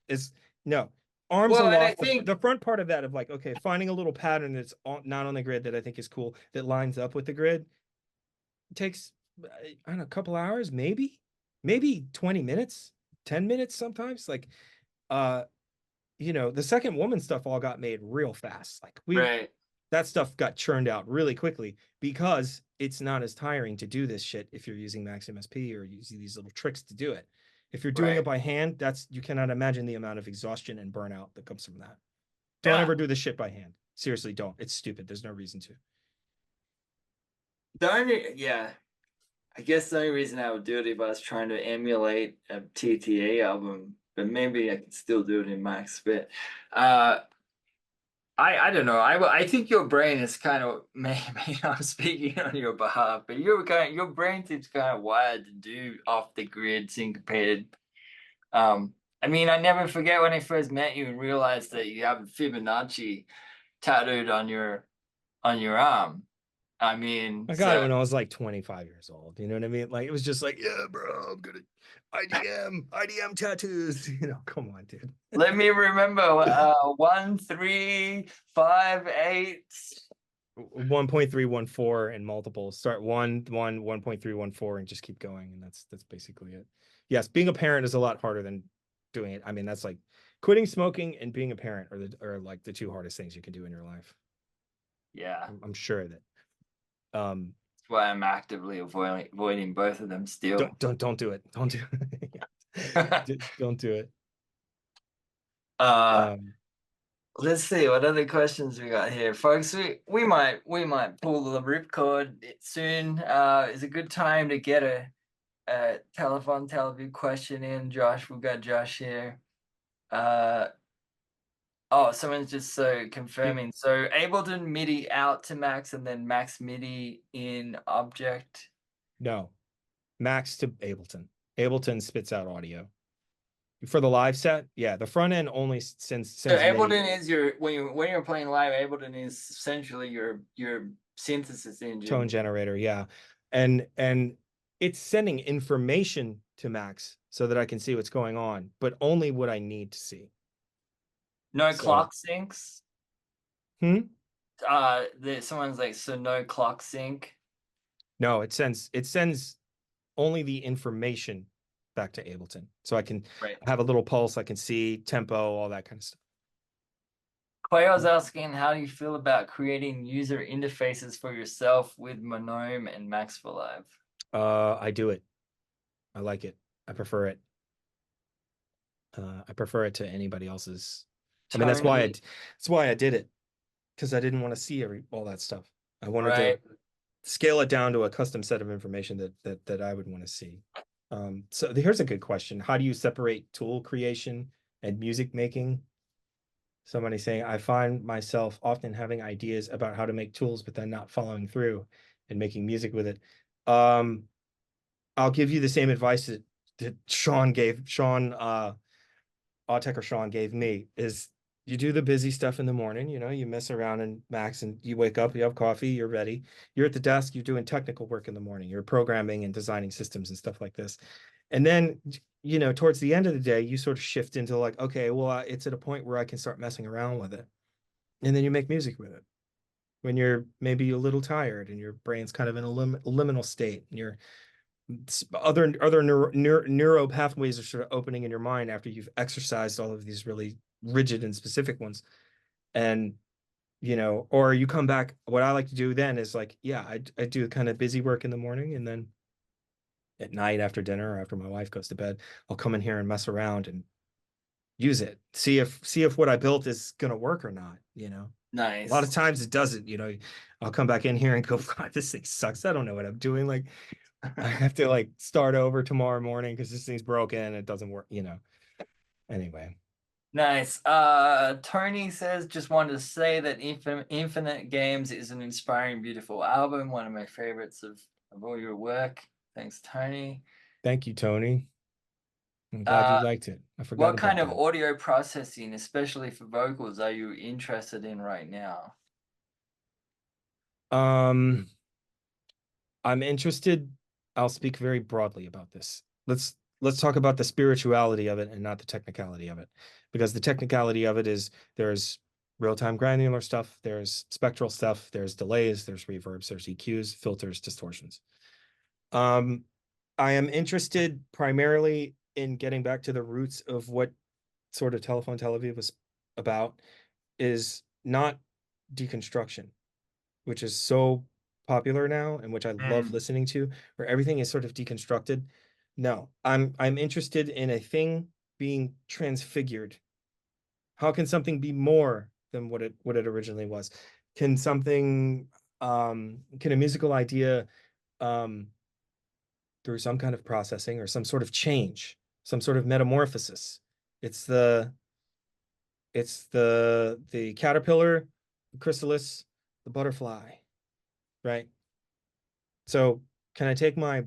It's no. Arms well, and I aloft, think the front part of that of like, okay, finding a little pattern that's not on the grid that I think is cool, that lines up with the grid, takes, I don't know, a couple hours, maybe 20 minutes, 10 minutes sometimes. Like, uh, the second woman stuff all got made real fast. Like right, that stuff got churned out really quickly because it's not as tiring to do this shit if you're using Max MSP or using these little tricks to do it. If you're doing it right, by hand, you cannot imagine the amount of exhaustion and burnout that comes from that. Don't yeah. ever do this shit by hand. Seriously, don't. It's stupid. There's no reason to. The only, yeah, I guess the only reason I would do it if I was trying to emulate a TTA album, but maybe I could still do it in Max. But uh, I don't know. I think your brain is kind of maybe I'm speaking on your behalf, but your brain seems kind of wired to do off the grid syncopated. I mean, I never forget when I first met you and realized that you have Fibonacci tattooed on your arm. I mean, I got it so when I was like 25 years old. You know what I mean? Like it was just like, yeah, bro, I'm gonna IDM tattoos. Come on, dude. let me remember 1 3 5 8. 1.314 and multiples. Start 1.314 and just keep going. And that's basically it. Yes, being a parent is a lot harder than doing it. I mean, that's like quitting smoking and being a parent are like the two hardest things you can do in your life. Yeah, I'm sure that. Um, that's why I'm actively avoiding both of them still. don't do it. Don't do it. Don't do it. uh Um, let's see what other questions we got here, folks. We might pull the ripcord soon. Is a good time to get a Telefon Tel Aviv question in. Josh, we've got Josh here. Uh oh, someone's just confirming. So Ableton MIDI out to Max and then Max MIDI in object. no, Max to Ableton. Ableton spits out audio. For the live set, yeah, the front end only So sends MIDI. Ableton is your when you're playing live, Ableton is essentially your synthesis Tone engine. generator, yeah. And it's sending information to Max so that I can see what's going on, but only what I need to see. No So, clock syncs. hmm? Someone's like, so no clock sync. No, it sends only the information back to Ableton. So I can Right. have a little pulse, I can see tempo, all that kind of stuff. Quayo's asking, how do you feel about creating user interfaces for yourself with Monome and Max for Live? I do it. I like it. I prefer it. I prefer it to anybody else's. I mean, Tony, that's why I did it, because I didn't want to see all that stuff. I wanted to right? scale it down to a custom set of information that I would want to see. So here's a good question. How do you separate tool creation and music making? Somebody saying, I find myself often having ideas about how to make tools, but then not following through and making music with it. Um, I'll give you the same advice that Sean gave me is you do the busy stuff in the morning, you mess around in Max and you wake up, you have coffee, you're ready. You're at the desk, you're doing technical work in the morning, you're programming and designing systems and stuff like this. And then, towards the end of the day, you sort of shift into like, okay, well, it's at a point where I can start messing around with it. And then you make music with it when you're maybe a little tired and your brain's kind of in a liminal state and you're other neuro pathways are sort of opening in your mind after you've exercised all of these really rigid and specific ones. And or you come back. What I like to do then is like, yeah, I do kind of busy work in the morning, and then at night after dinner or after my wife goes to bed, I'll come in here and mess around and use it. See if what I built is gonna work or not. A lot of Nice. times it doesn't. I'll come back in here and go, God, this thing sucks. I don't know what I'm doing. Like I have to like start over tomorrow morning because this thing's broken. It doesn't work. Anyway. Nice. Tony says, just wanted to say that Infinite Games is an inspiring, beautiful album. One of my favorites of of all your work. Thanks, Tony. Thank you, Tony. I'm glad you Uh, liked it. I forgot what about kind of that. audio processing, especially for vocals, are you interested in right now? Um, I'm interested. I'll speak very broadly about this. Let's talk about the spirituality of it and not the technicality of it. Because the technicality of it is there's real-time granular stuff, there's spectral stuff, there's delays, there's reverbs, there's EQs, filters, distortions. Um, I am interested primarily in getting back to the roots of what sort of Telefon Tel Aviv was about, is not deconstruction, which is so popular now and which I love Mm. listening to, where everything is sort of deconstructed. No, I'm interested in a thing being transfigured. How can something be more than what it originally was? Can something can a musical idea um through some kind of processing or some sort of change, some sort of metamorphosis? It's the caterpillar, the chrysalis, the butterfly, right? So can I take my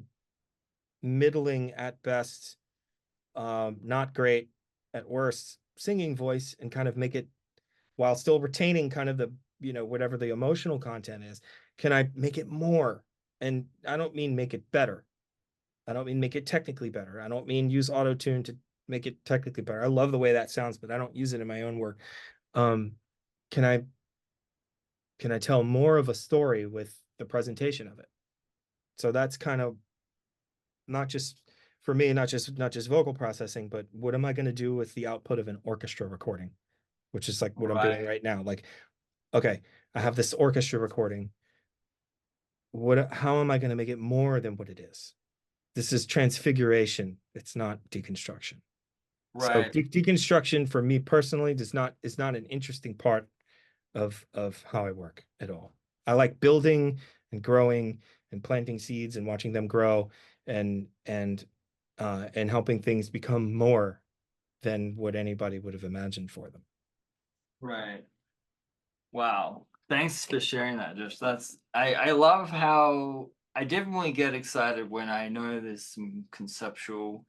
middling at best, not great at worst singing voice and kind of make it while still retaining kind of the, whatever the emotional content is, can I make it more? And I don't mean make it better. I don't mean make it technically better. I don't mean use auto tune to make it technically better. I love the way that sounds, but I don't use it in my own work. Um, can I can I tell more of a story with the presentation of it? So that's kind of not just for me, not just vocal processing, but what am I going to do with the output of an orchestra recording, which is like what I'm doing Right. right now. Like, okay, I have this orchestra recording. How am I going to make it more than what it is? This is transfiguration. It's not deconstruction. So Right. deconstruction for me personally is not an interesting part of how I work at all. I like building and growing and planting seeds and watching them grow and helping things become more than what anybody would have imagined for them. Right. Wow. Thanks for sharing that, Josh. I love how I definitely get excited when I know there's some conceptual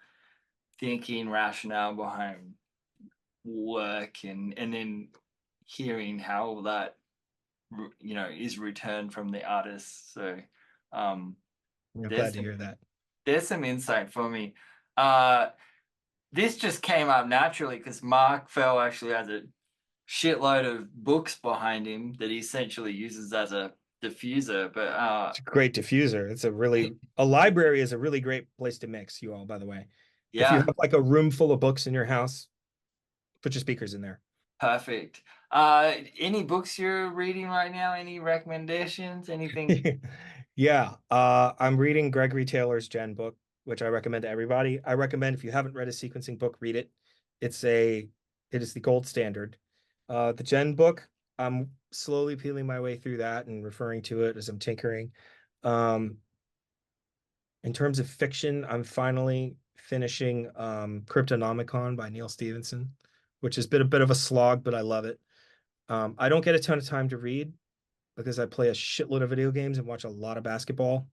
thinking, rationale behind work, and then hearing how that is returned from the artist. So um I'm glad there's to some hear that. there's some insight for me. Uh this just came up naturally because Mark Fell actually has a shitload of books behind him that he essentially uses as a diffuser. But It's a great diffuser. A library is a really great place to mix, you all, by the way. If you yeah, have like a room full of books in your house, put your speakers in there. perfect. Any books you're reading right now? Any recommendations? Anything? Yeah, I'm reading Gregory Taylor's Gen book, which I recommend to everybody. I recommend if you haven't read a sequencing book, read it. It is the gold standard. The Gen book, I'm slowly peeling my way through that and referring to it as I'm tinkering. Um, in terms of fiction, I'm finally finishing Cryptonomicon by Neil Stevenson, which has been a bit of a slog, but I love it. I don't get a ton of time to read because I play a shitload of video games and watch a lot of basketball.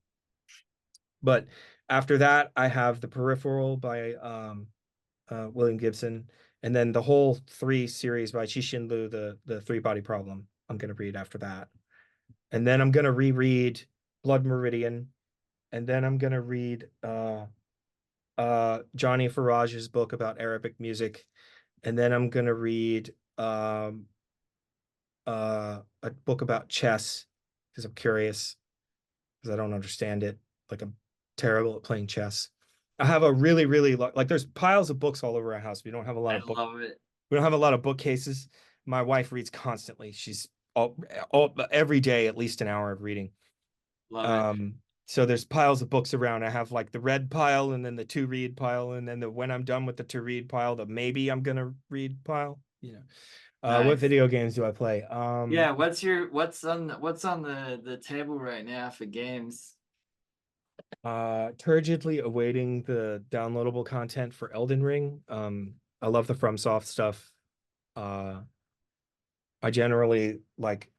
But after that, I have The Peripheral by William Gibson, and then the whole three series by Cixin Liu, the Three Body Problem. I'm gonna read after that, and then I'm gonna reread Blood Meridian, and then I'm gonna read Johnny Farage's book about Arabic music, and then I'm gonna read a book about chess because I'm curious because I don't understand it. Like I'm terrible at playing chess. I have a really, really like there's piles of books all over our house. I love it. We don't have a lot of bookcases. My wife reads constantly. She's all every day at least an hour of reading. Love it. So there's piles of books around. I have like the read pile and then the to read pile and then the when I'm done with the to read pile, the maybe I'm gonna read pile. What Nice. video games do I play? Yeah, what's on the table right now for games? Turgidly awaiting the downloadable content for Elden Ring. I love the FromSoft stuff. Uh, I generally like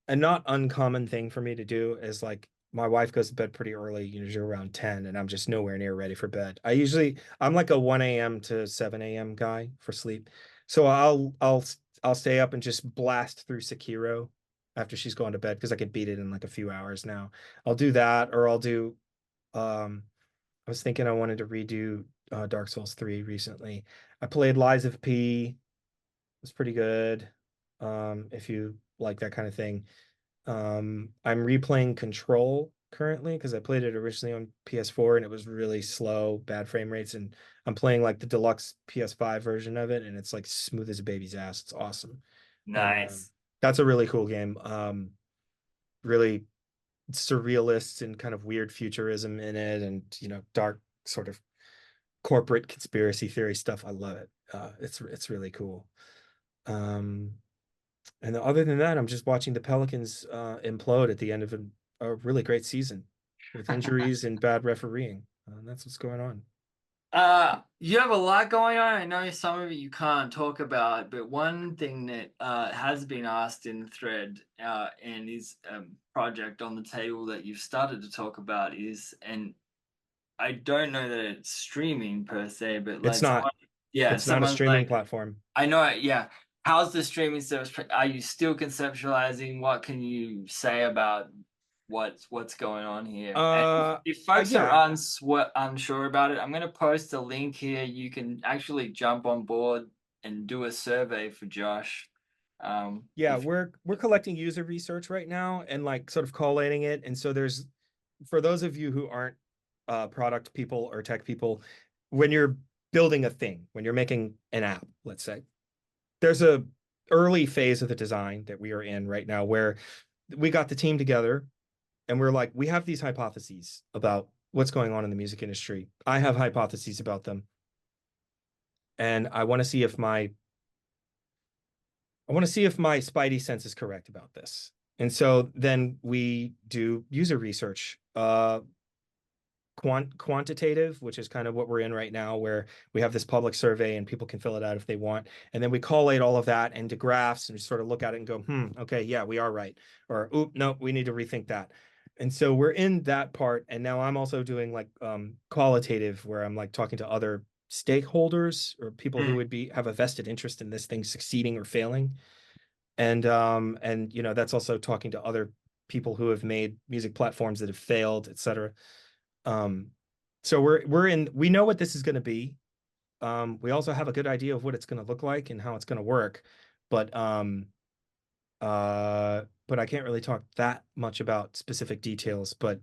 a not uncommon thing for me to do is like my wife goes to bed pretty early, usually around 10, and I'm just nowhere near ready for bed. I'm like a 1 a.m. to 7 a.m. guy for sleep. So I'll stay up and just blast through Sekiro after she's gone to bed because I can beat it in like a few hours now. I'll do that, or I'll do I was thinking I wanted to redo Dark Souls 3 recently. I played Lies of P. It was pretty good. If you like that kind of thing. I'm replaying Control currently because I played it originally on PS4 and it was really slow, bad frame rates, and I'm playing like the deluxe PS5 version of it, and it's like smooth as a baby's ass. It's awesome. And Nice. that's a really cool game. Really surrealist and kind of weird futurism in it, and dark sort of corporate conspiracy theory stuff. I love it. It's really cool. Um, and other than that, I'm just watching the Pelicans implode at the end of a really great season with injuries and bad refereeing. That's what's going on. You have a lot going on. I know some of it you can't talk about, but one thing that has been asked in the thread and is a project on the table that you've started to talk about is, and I don't know that it's streaming per se, but It's like not. someone, yeah, It's not a someone's streaming like, platform. I know, yeah. How's the streaming service? Are you still conceptualizing? What can you say about what's going on here? And if folks are Yeah, unsure about it, I'm going to post a link here. You can actually jump on board and do a survey for Josh. yeah. If We're collecting user research right now and like sort of collating it. And so there's for those of you who aren't product people or tech people, when you're building a thing, when you're making an app, let's say, there's a early phase of the design that we are in right now where we got the team together and we're like, we have these hypotheses about what's going on in the music industry. I have hypotheses about them, and I want to see if my spidey sense is correct about this. And so then we do user research, quantitative, which is kind of what we're in right now, where we have this public survey and people can fill it out if they want. And then we collate all of that into graphs and sort of look at it and go, okay, yeah, we are right. Or, oop, no, we need to rethink that. And so we're in that part. And now I'm also doing like qualitative, where I'm like talking to other stakeholders or people who Mm. would have a vested interest in this thing succeeding or failing. And that's also talking to other people who have made music platforms that have failed, et cetera. um, so we know what this is going to be. We also have a good idea of what it's going to look like and how it's going to work, but but I can't really talk that much about specific details. But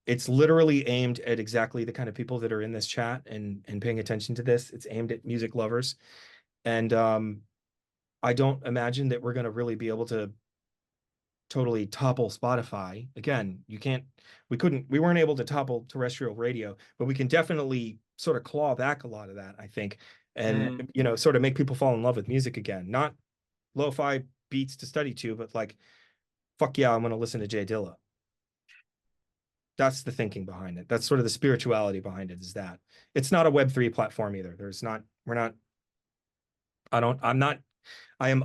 it's literally aimed at exactly the kind of people that are in this chat and paying attention to this. It's aimed at music lovers, and I don't imagine that we're going to really be able to totally topple Spotify. Again, we weren't able to topple terrestrial radio, but we can definitely sort of claw back a lot of that, I think, Mm. and sort of make people fall in love with music again. Not lo-fi beats to study to, but like, fuck yeah, I'm gonna listen to Jay Dilla. That's the thinking behind it. That's sort of the spirituality behind it, is that it's not a Web3 platform either. We're not, I don't, I'm not I am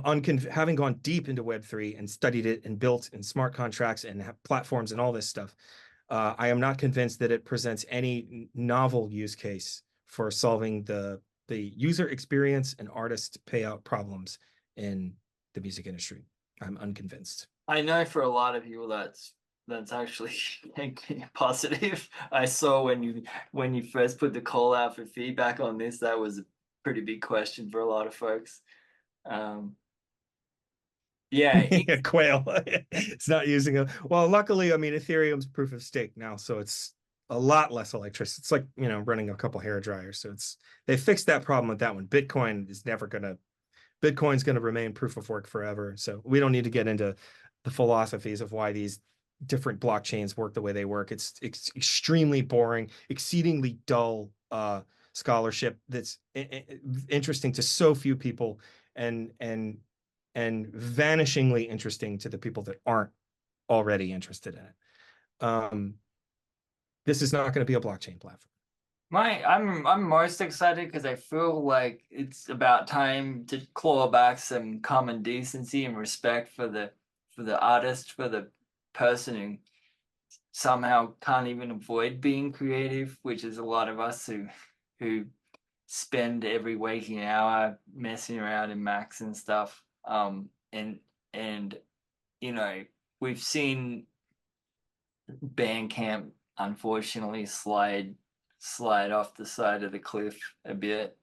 having gone deep into Web3 and studied it and built in smart contracts and platforms and all this stuff. I am not convinced that it presents any novel use case for solving the user experience and artist payout problems in the music industry. I'm unconvinced. I know for a lot of people that's actually positive. I saw when you first put the call out for feedback on this, that was a pretty big question for a lot of folks. Um, yeah, Quail. It's not using a well, luckily, I mean, Ethereum's proof of stake now, so it's a lot less electricity. It's like, running a couple hair dryers. So they fixed that problem with that one. Bitcoin's gonna remain proof of work forever. So we don't need to get into the philosophies of why these different blockchains work the way they work. It's extremely boring, exceedingly dull scholarship that's interesting to so few people, and vanishingly interesting to the people that aren't already interested in it. This is not going to be a blockchain platform. I'm most excited because I feel like it's about time to claw back some common decency and respect for the artist, for the person somehow can't even avoid being creative, which is a lot of us who spend every waking hour messing around in Macs and stuff. And you know, we've seen Bandcamp unfortunately slide off the side of the cliff a bit,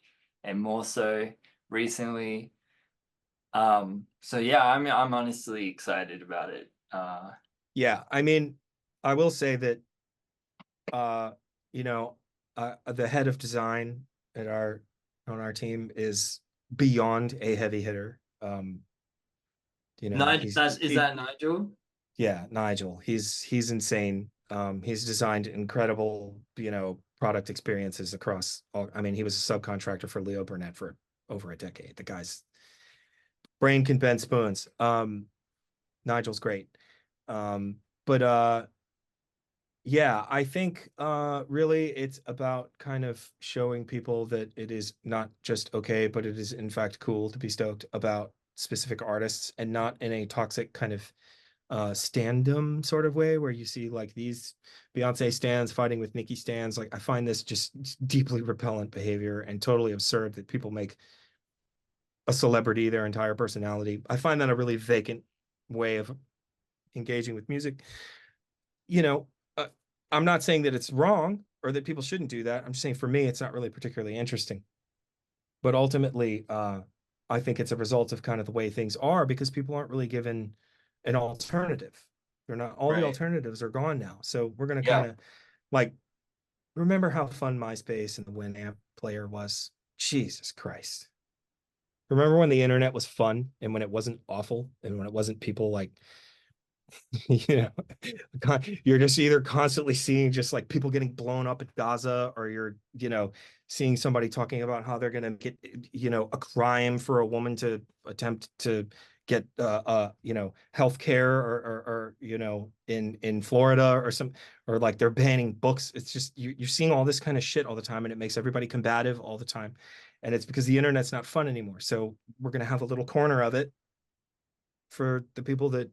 and more so recently. So yeah, I'm honestly excited about it. Yeah, I mean, I will say that you know, the head of design at our on our team is beyond a heavy hitter. You know, Nigel, is that Nigel? yeah, Nigel. He's insane. He's designed incredible, you know, product experiences across all. I mean, he was a subcontractor for Leo Burnett for over a decade. The guy's brain can bend spoons. Nigel's great. But yeah, I think really it's about kind of showing people that it is not just okay, but it is in fact cool to be stoked about specific artists, and not in a toxic kind of standum sort of way where you see like these Beyonce stans fighting with Nicki stans. Like I find this just deeply repellent behavior and totally absurd that people make a celebrity their entire personality. I find that a really vacant way of engaging with music. You know, I'm not saying that it's wrong or that people shouldn't do that. I'm just saying for me, it's not really particularly interesting. But ultimately, I think it's a result of kind of the way things are because people aren't really given an alternative. They're not, all the Right. alternatives are gone now. So we're going to kind Yeah. of like remember how fun MySpace and the Winamp player was. Jesus Christ. Remember when the internet was fun and when it wasn't awful and when it wasn't people like you know, you're just either constantly seeing just like people getting blown up at Gaza, or you're, you know, seeing somebody talking about how they're going to get, you know, a crime for a woman to attempt to get, you know, health care, or, you know, in Florida or some, or like they're banning books. It's just, you're seeing all this kind of shit all the time, and it makes everybody combative all the time. And it's because the internet's not fun anymore. So we're going to have a little corner of it for the people that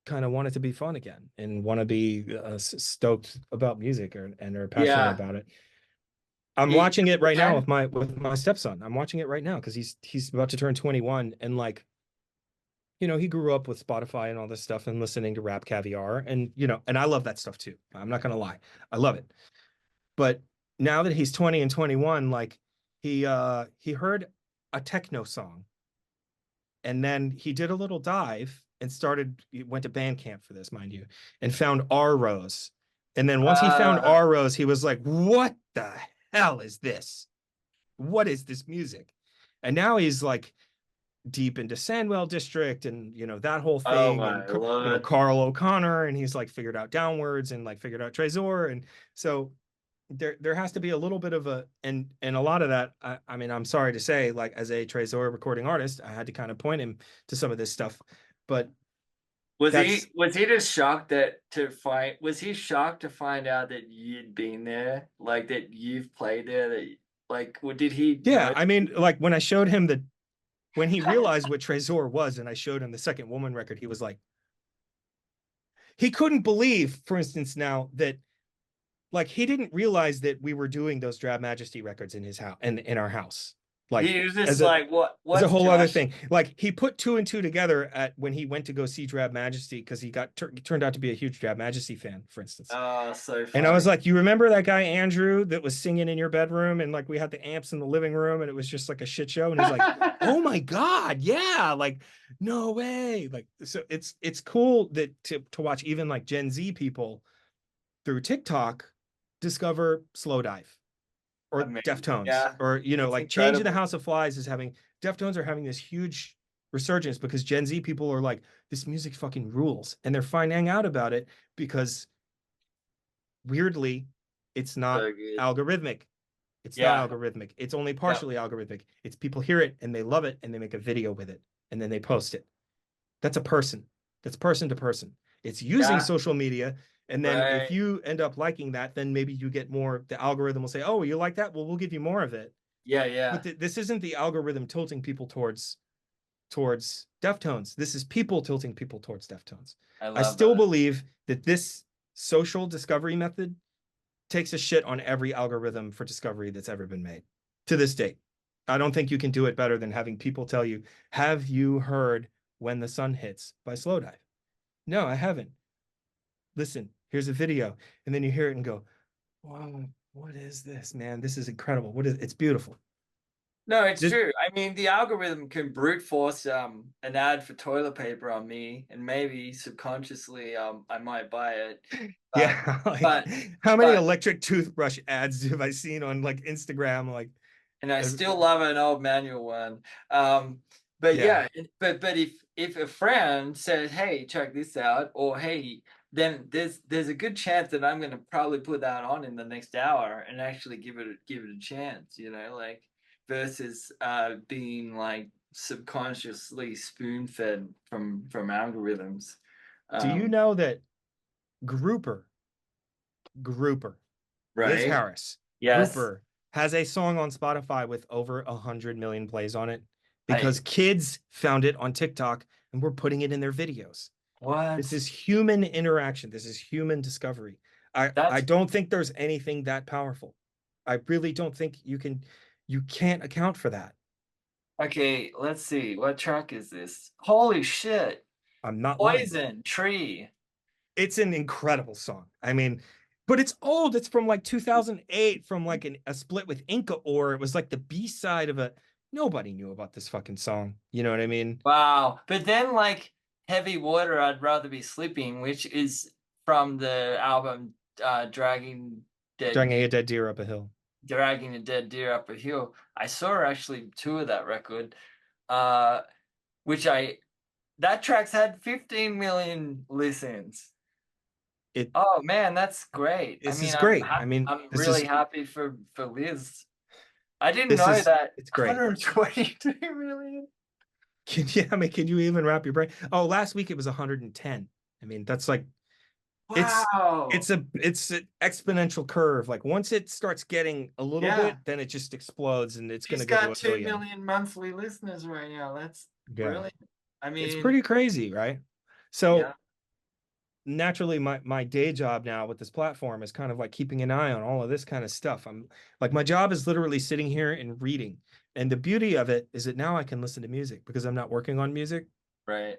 kind of want it to be fun again and want to be stoked about music, and are passionate Yeah. about it. I'm It, watching it right now and with my stepson. I'm watching it right now because he's about to turn 21, and like, you know, he grew up with Spotify and all this stuff and listening to Rap Caviar, and you know, and I love that stuff too. I'm not gonna lie, I love it. But now that he's 20 and 21, like he heard a techno song, and then he did a little dive and he went to Bandcamp for this, mind you, and found R Rose. And then once he found uh, R Rose, he was like, what the hell is this? What is this music? And now he's like deep into Sandwell District and, you know, that whole oh thing, and, my you know, Lord. Carl O'Connor, and he's like figured out Downwards and like figured out Trésor. And so there has to be a little bit of a, and a lot of that, I mean, I'm sorry to say, like as a Trésor recording artist, I had to kind of point him to some of this stuff. But that's, Was he just shocked was he shocked to find out that you'd been there? Like that you've played there, that like what did he yeah, know? I mean, like when I showed him the, when he realized what Trésor was and I showed him the Second Woman record, he was like, he couldn't believe, for instance, now that like he didn't realize that we were doing those Drab Majesty records in his house and in our house. Like He was just as a like, is a what's whole other Josh? thing. Like he put two and two together at when he went to go see Drab Majesty because he turned out to be a huge Drab Majesty fan, for instance. Oh, so And I was funny. like, you remember that guy Andrew that was singing in your bedroom, and like we had the amps in the living room and it was just like a shit show? And he's like, oh my God, yeah, like no way. Like so it's cool that to watch even like Gen Z people through TikTok discover Slow Dive or Amazing. Deftones, Yeah, or you know, it's like Change in the incredible. House of Flies is having, Deftones are having this huge resurgence because Gen Z people are like, this music fucking rules, and they're finding out about it because weirdly, it's not So good. algorithmic. It's not Yeah. algorithmic. It's only Yep. partially algorithmic. It's people hear it and they love it and they make a video with it and then they post it. That's a person. That's person to person. It's using Yeah. social media. And then if Right. you end up liking that, then maybe you get more. The algorithm will say, oh, you like that? Well, we'll give you more of it. Yeah, But yeah. this isn't the algorithm tilting people towards Deftones. This is people tilting people towards Deftones. I I love still that. believe that this social discovery method takes a shit on every algorithm for discovery that's ever been made to this date. I don't think you can do it better than having people tell you, have you heard When the Sun Hits by Slowdive? No, I haven't. Listen, here's a video. And then you hear it and go, wow, what is this, man? This is incredible. What is it's beautiful. No, it's This, true. I mean, the algorithm can brute force an ad for toilet paper on me, and maybe subconsciously I might buy it. But yeah, like but how many but electric toothbrush ads have I seen on like Instagram? Like, and I uh, still love an old manual one. But yeah. yeah, but if a friend says, "Hey, check this out," or "Hey," then there's a good chance that I'm gonna probably put that on in the next hour and actually give it a chance, you know, like versus being like subconsciously spoon fed from algorithms. Do you Um, know that Grouper, Grouper, Liz right? Harris, Yes. Grouper has a song on Spotify with over 100 million plays on it because Hey, kids found it on TikTok and were putting it in their videos. This what? is human interaction. This is human discovery. I That's don't think there's anything that powerful. I really don't think you can't account for that. okay. Let's see. What track is this? Holy shit. I'm not lying. Poison Tree. It's an incredible song. I mean, but it's old. It's from like 2008 from like a split with Inca Ore. It was like the B-side of a nobody knew about this fucking song. You know what I mean? Wow. But then like Heavy Water, I'd rather be sleeping, which is from the album Dead Dragging Deer, a dead deer up a hill. Dragging a Dead Deer Up a Hill. I saw actually two of that record. Uh which I that track's had 15 million listens. It Oh man, that's great. I this mean, is great. I mean, I'm really happy for Liz. I didn't this know is that it's great. 123 million. Can you, I mean, can you even wrap your brain? Oh, last week it was 110. I mean, that's like it's Wow. it's an exponential curve. Like once it starts getting a little Yeah. bit, then it just explodes and it's She's gonna go to got a 2 billion. million monthly listeners right now. That's Yeah. brilliant. I It's mean, pretty crazy, right? yeah, So naturally my day job now with this platform is kind of like keeping an eye on all of this kind of stuff. I'm like my job is literally sitting here and reading. And the beauty of it is that now I can listen to music because I'm not working on music. right.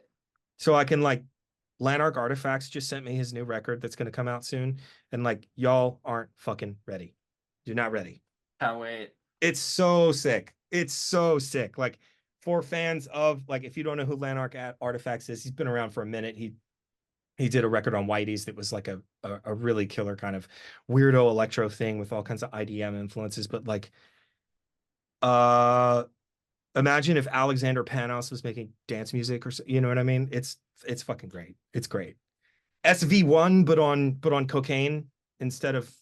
So I can like Lanark Artifacts just sent me his new record that's going to come out soon and like y'all aren't fucking ready. You're not ready. Can't wait. It's so sick. It's so sick. Like for fans of like if you don't know who Lanark Artifacts is, he's been around for a minute. He did a record on Whitey's that was like a really killer kind of weirdo electro thing with all kinds of IDM influences. But like, uh, imagine if Alexander Panos was making dance music or you know what I mean? It's fucking great. It's great. SV1, but on cocaine instead of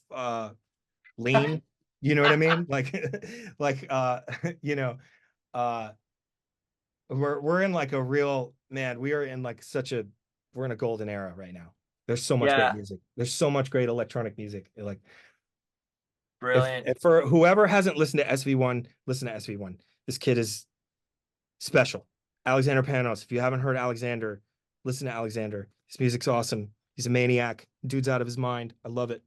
lean. You know what I mean? Like, like you know, uh, we're in like a real man. We are in like such a we're in a golden era right now. There's so much great Yeah, music. There's so much great electronic music. Like brilliant. if for whoever hasn't listened to SV1, listen to SV1. This kid is special. Alexander Panos. If you haven't heard Alexander, listen to Alexander. His music's awesome. He's a maniac. Dude's out of his mind. I love it.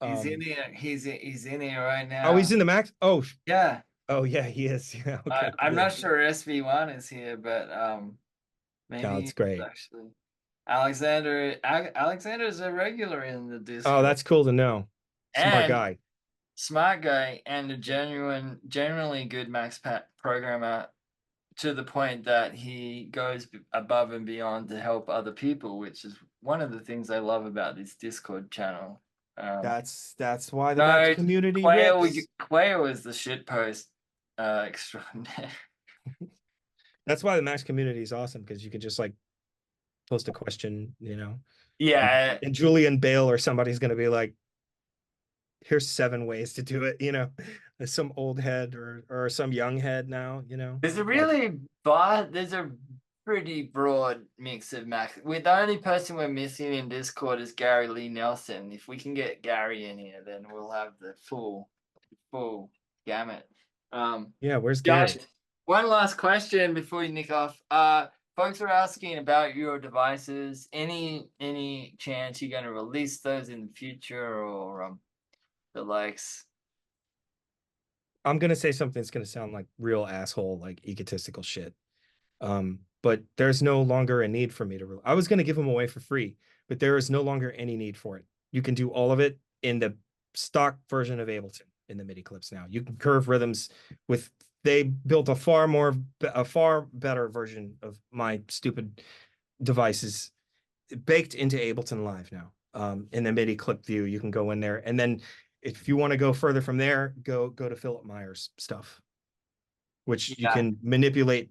He's in Um, here. He's in here right oh, he's now. in the max. Oh, Yeah. oh yeah, he is. Yeah, okay, I'm not cool. sure SV1 is here, but No, maybe he it's is great. actually. Alexander's a regular in the Oh, Discord that's cool to know. Smart and guy. smart guy and a genuinely good programmer to the point that he goes above and beyond to help other people, which is one of the things I love about this Discord channel. Um, That's why the Max no, community rips. Quail is the shit post extraordinaire. That's why the Max community is awesome because you can just like post a question, you know, Yeah, and Julian Bale or somebody's gonna be like, "Here's 7 ways to do it," you know, some old head or some young head now, you know, like there's a pretty broad mix of Max. With the only person we're missing in Discord is Gary Lee Nelson. If we can get Gary in here, then we'll have the full gamut. Um, yeah, where's Josh, Gary? one last question before you nick off. folks are asking about your devices. Any chance you're going to release those in the future, or the likes? I'm gonna say something that's gonna sound like real asshole, like egotistical shit. But there's no longer a need for me to. I was gonna give them away for free, but there is no longer any need for it. You can do all of it in the stock version of Ableton in the MIDI clips now. You can curve rhythms with. They built a far better version of my stupid devices baked into Ableton Live now. In the MIDI clip view, you can go in there, and then if you want to go further from there, go to Philip Meyer's stuff, which you Yeah. can manipulate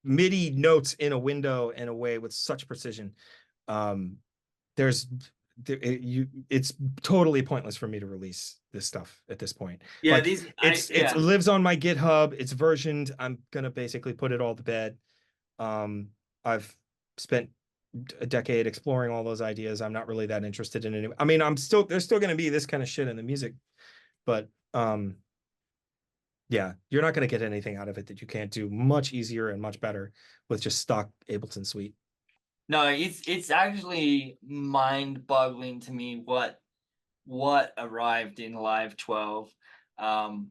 MIDI notes in a window in a way with such precision. Um, there's it's totally pointless for me to release this stuff at this point. Yeah, Like these I it yeah. lives on my GitHub. It's versioned. I'm gonna basically put it all to bed. I've spent a decade exploring all those ideas. I'm not really that interested in it. I mean, there's still going to be this kind of shit in the music, but yeah, you're not going to get anything out of it that you can't do much easier and much better with just stock Ableton Suite. No, it's actually mind-boggling to me what arrived in Live 12. Um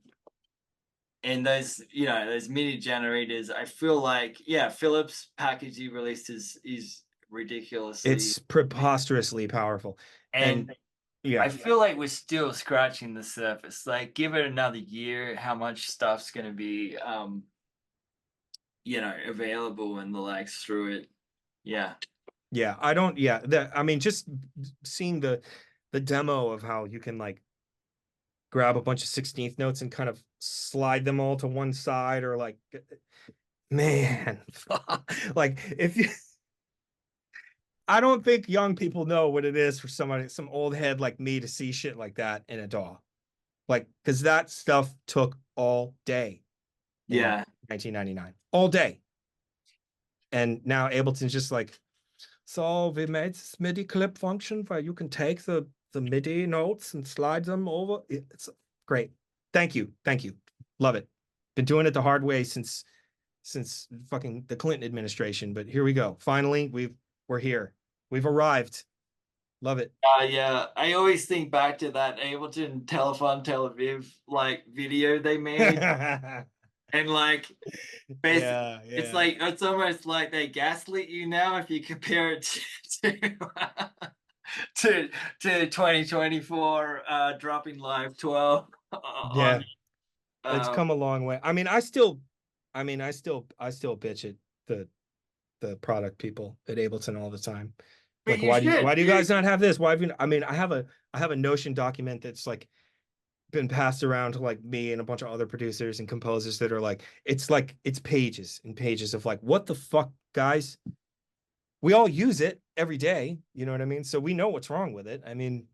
and those MIDI generators, I feel like, yeah, Philips package he released is ridiculously, It's preposterously powerful. And and I yeah, feel like we're still scratching the surface. Like, give it another year, how much stuff's gonna be available and the likes through it. Yeah. yeah, I don't, yeah, I mean, just seeing the demo of how you can like grab a bunch of 16th notes and kind of slide them all to one side or like, man, like if you, I don't think young people know what it is for somebody, some old head like me to see shit like that in a DAW. Like, because that stuff took all day in Yeah. 1999, all day. And now Ableton's just like, so we made this MIDI clip function where you can take the MIDI notes and slide them over. It's great. Thank you. Thank you. Love it. Been doing it the hard way since fucking the Clinton administration, but here we go. Finally, we're here. We've arrived. Love it. Yeah, I always think back to that Ableton Telefon Tel Aviv like video they made, Yeah, and like basically, it's yeah. like it's almost like they gaslit you now if you compare it to to 2024 dropping Live 12 Yeah, on it's um come a long way. I still bitch at the the product people at Ableton all the time. but Like, you should why do you you guys not have this? Why have you? I mean, I have a Notion document that's like been passed around to like me and a bunch of other producers and composers that are like it's pages and pages of like what the fuck, guys. We all use it every day. You know what I mean? So we know what's wrong with it. I mean,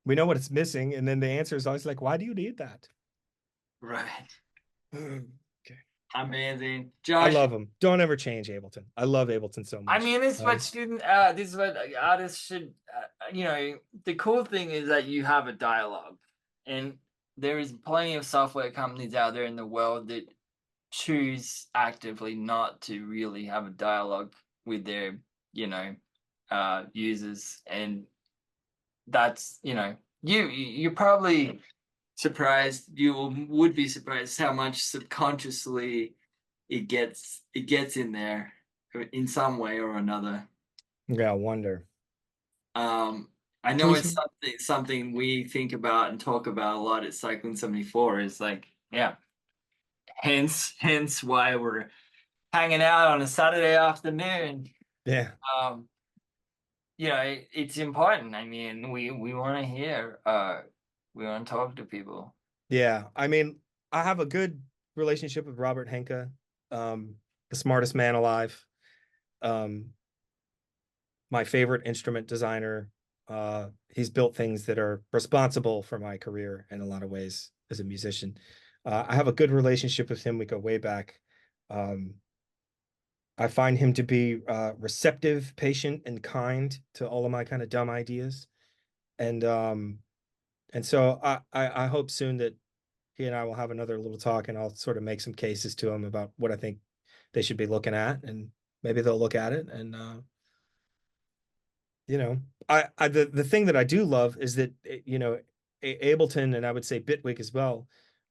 we know what it's missing, and then the answer is always like, why do you need that? right. Okay. Amazing. I Josh, love them. Don't ever change Ableton. I love Ableton so I much. mean, this is what artists should, the cool thing is that you have a dialogue, and there is plenty of software companies out there in the world that choose actively not to really have a dialogue with their, users, and that's, you're probably surprised, would be surprised how much subconsciously it gets in there in some way or another. Yeah, I wonder. Um, I know Who's it's something we think about and talk about a lot at Cycling 74 is like, yeah, hence why we're hanging out on a Saturday afternoon. yeah. Um, it's important. I mean, we want to hear, we want to talk to people. Yeah. I mean, I have a good relationship with Robert Henke, um, the smartest man alive. Um, my favorite instrument designer. He's built things that are responsible for my career in a lot of ways as a musician. I have a good relationship with him. We go way back. Um, I find him to be receptive, patient, and kind to all of my kind of dumb ideas. And so I hope soon that he and I will have another little talk, and I'll sort of make some cases to him about what I think they should be looking at. And maybe they'll look at it and you know, the thing that I do love is that you know, Ableton and I would say Bitwig as well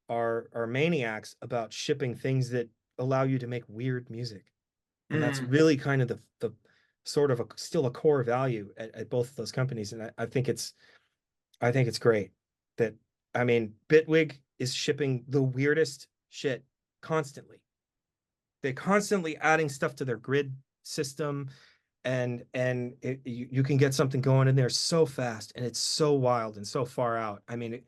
are maniacs about shipping things that allow you to make weird music, and that's Mm, really kind of the sort of still a core value at both of those companies, and I think it's great that I mean Bitwig is shipping the weirdest shit constantly. They're constantly adding stuff to their grid system, and you can get something going in there so fast, and it's so wild and so far out. I mean,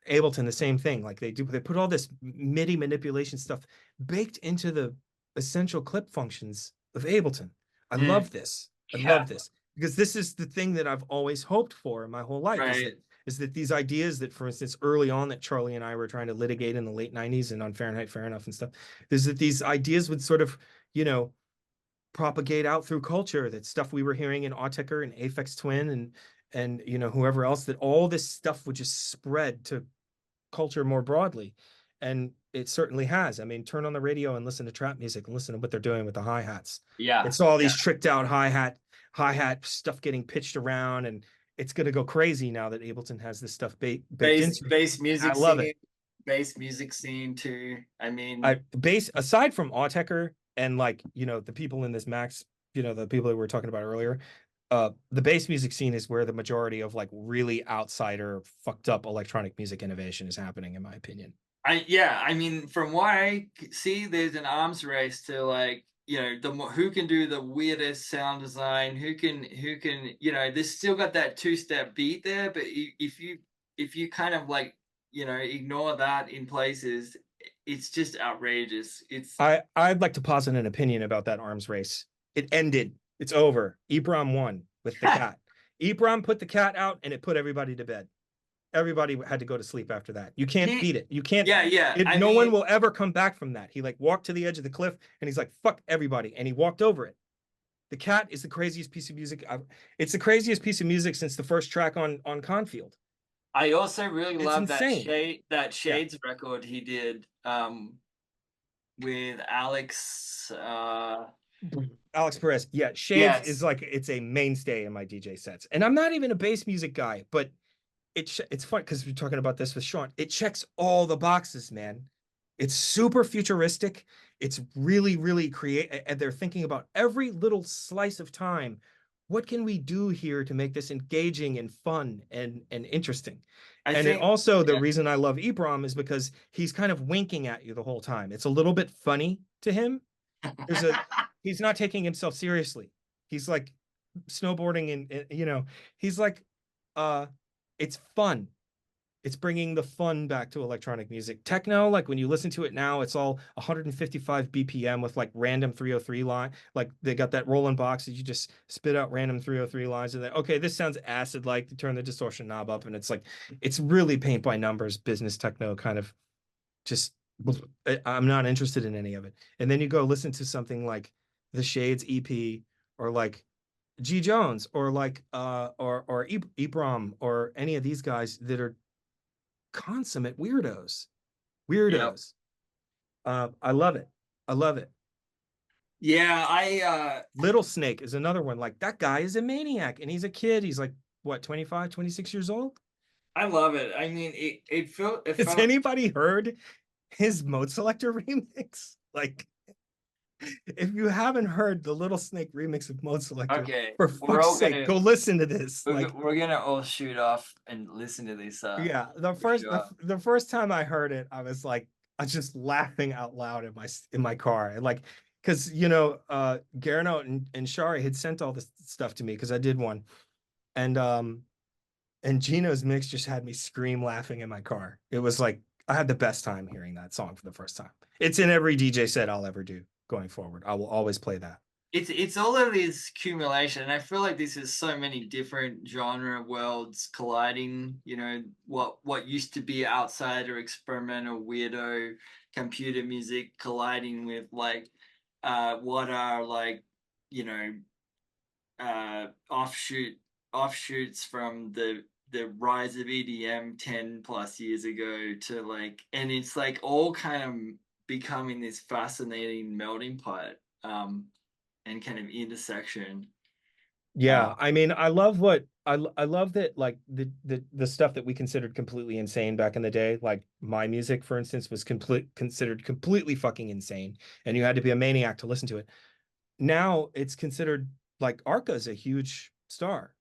Ableton, the same thing. Like they put all this MIDI manipulation stuff baked into the essential clip functions of Ableton. I mm, love this. I yeah, love this because this is the thing that I've always hoped for in my whole life right. is that these ideas that, for instance, early on that Charlie and I were trying to litigate in the late 90s and on Fahrenheit Fair Enough and stuff, is that these ideas would sort of, you know, propagate out through culture, that stuff we were hearing in Autechre and Aphex Twin and you know whoever else, that all this stuff would just spread to culture more broadly. And it certainly has. I mean, turn on the radio and listen to trap music and listen to what they're doing with the hi-hats. Yeah, It's all yeah. these tricked out hi-hat stuff getting pitched around, and it's going to go crazy now that Ableton has this stuff baked into it. Bass I music love it. scene, bass music scene too. I I mean, base aside from Autechre and like, you know, the people in this Max, you know, the people that we were talking about earlier, the bass music scene is where the majority of like really outsider fucked up electronic music innovation is happening, in my opinion. yeah, I mean, from what I see, there's an arms race to like, the more who can do the weirdest sound design, who can, there's still got that two-step beat there, but if you kind of like, ignore that in places, it's just outrageous. It's I'd like to posit an opinion about that arms race. It ended. It's over. Ebram won with the cat. Ebram put the cat out and it put everybody to bed. Everybody had to go to sleep after that. You can't he, beat it. You can't. yeah, yeah. I No one mean, will ever come back from that. He like walked to the edge of the cliff and he's like, "Fuck everybody," and he walked over it. The cat is the craziest piece of music. It's the craziest piece of music since the first track on Confield. I also really It's love insane. that Yeah. Shades record he did with Alex. Alex Perez. Yeah, Shades is Yes. like it's a mainstay in my DJ sets. And I'm not even a bass music guy, but it's fun because we're talking about this with Sean. It checks all the boxes, man. It's super futuristic. It's really, really create, and they're thinking about every little slice of time. What can we do here to make this engaging and fun and interesting? I And it think, also, the yeah. reason I love Ebram is because he's kind of winking at you the whole time. It's a little bit funny to him. There's a He's not taking himself seriously. He's like snowboarding and you know, he's like uh it's fun. It's bringing the fun back to electronic music. Techno, like when you listen to it now, it's all 155 BPM with like random 303 line. Like they got that rolling box that you just spit out random 303 lines and then okay, this sounds acid like to turn the distortion knob up and it's like it's really paint by numbers business techno kind of just I'm not interested in any of it. And then you go listen to something like the Shades EP or like G Jones or like or Ibram or any of these guys that are consummate weirdos. Yeah. Weirdos. I love it. I love it. Yeah, I Little Snake is another one. Like that guy is a maniac and he's a kid. He's like what, 25, 26 years old? I love it. I mean, it Has felt anybody heard his mode selector remix? Like if you haven't heard the Little Snake remix of Mode Selector, okay. for We're fuck's all sake, gonna go listen to this. we're, Like, we're gonna all shoot off and listen to this yeah, for sure. the first time I heard it, I was like, I was just laughing out loud in my car, and like, because you know, Garno and Shari had sent all this stuff to me because I did one, and and Gino's mix just had me scream laughing in my car. It was like I had the best time hearing that song for the first time. It's in every DJ set I'll ever do going forward. I will always play that. It's all of this accumulation, and I feel like this is so many different genre worlds colliding. What used to be outsider, experimental, weirdo computer music colliding with like what are like you know offshoots from the rise of EDM 10 plus years ago to like, and it's like all kind of becoming this fascinating melting pot. and kind of intersection. Yeah, I mean, I love what I love that, like the stuff that we considered completely insane back in the day, like my music, for instance, was considered completely fucking insane, and you had to be a maniac to listen to it. Now it's considered like Arca's a huge star,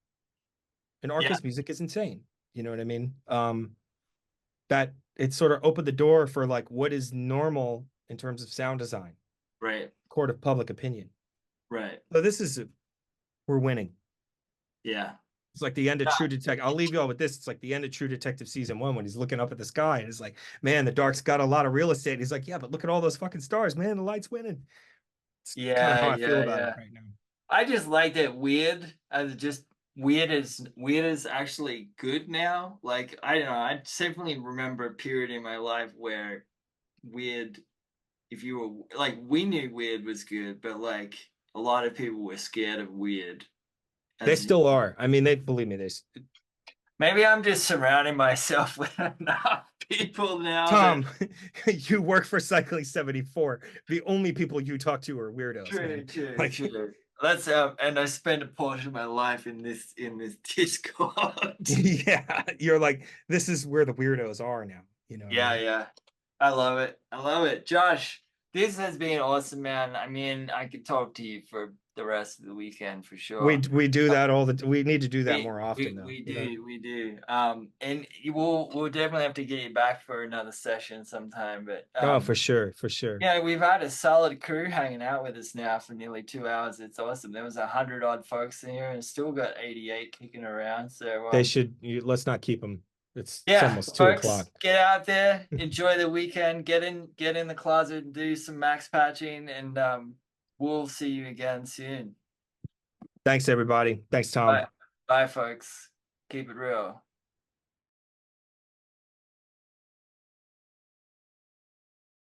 and Yeah, Arca's music is insane. You know what I mean? That it sort of opened the door for like what is normal in terms of sound design, right, court of public opinion. right. So we're winning. Yeah. It's like the end of True Detective. I'll leave you all with this. It's like the end of True Detective season 1 when he's looking up at the sky and it's like, man, the dark's got a lot of real estate. He's like, yeah, but look at all those fucking stars, man. The light's winning. It's kind of Yeah, how I feel yeah, about it yeah. right now. I just like that weird as just weird is actually good now. Like I don't know, I definitely remember a period in my life where weird, if you were like, we knew weird was good, but like a lot of people were scared of weird. They As still are. I mean, they believe me. maybe I'm just surrounding myself with enough people now that Tom, you work for Cycling 74. The only people you talk to are weirdos, true, man. true, Like, true. Let's and I spend a portion of my life in this Discord. yeah, you're like, this is where the weirdos are now. You know what I Yeah, mean? yeah. I love it. I love it. Josh, this has been awesome, man. I mean, I could talk to you for the rest of the weekend for sure. We do that we need to do that We more often though. we You know? do, we do. And we'll definitely have to get you back for another session sometime. But Oh, for sure, for sure. yeah, we've had a solid crew hanging out with us now for nearly 2 hours. It's awesome. There was 100 odd folks in here and still got 88 kicking around. So Let's not keep them. It's yeah, almost 2 o'clock. folks, get out there, enjoy the weekend, get in the closet and do some max patching, and we'll see you again soon. Thanks, everybody. Thanks, Bye. Tom. Bye, folks. Keep it real.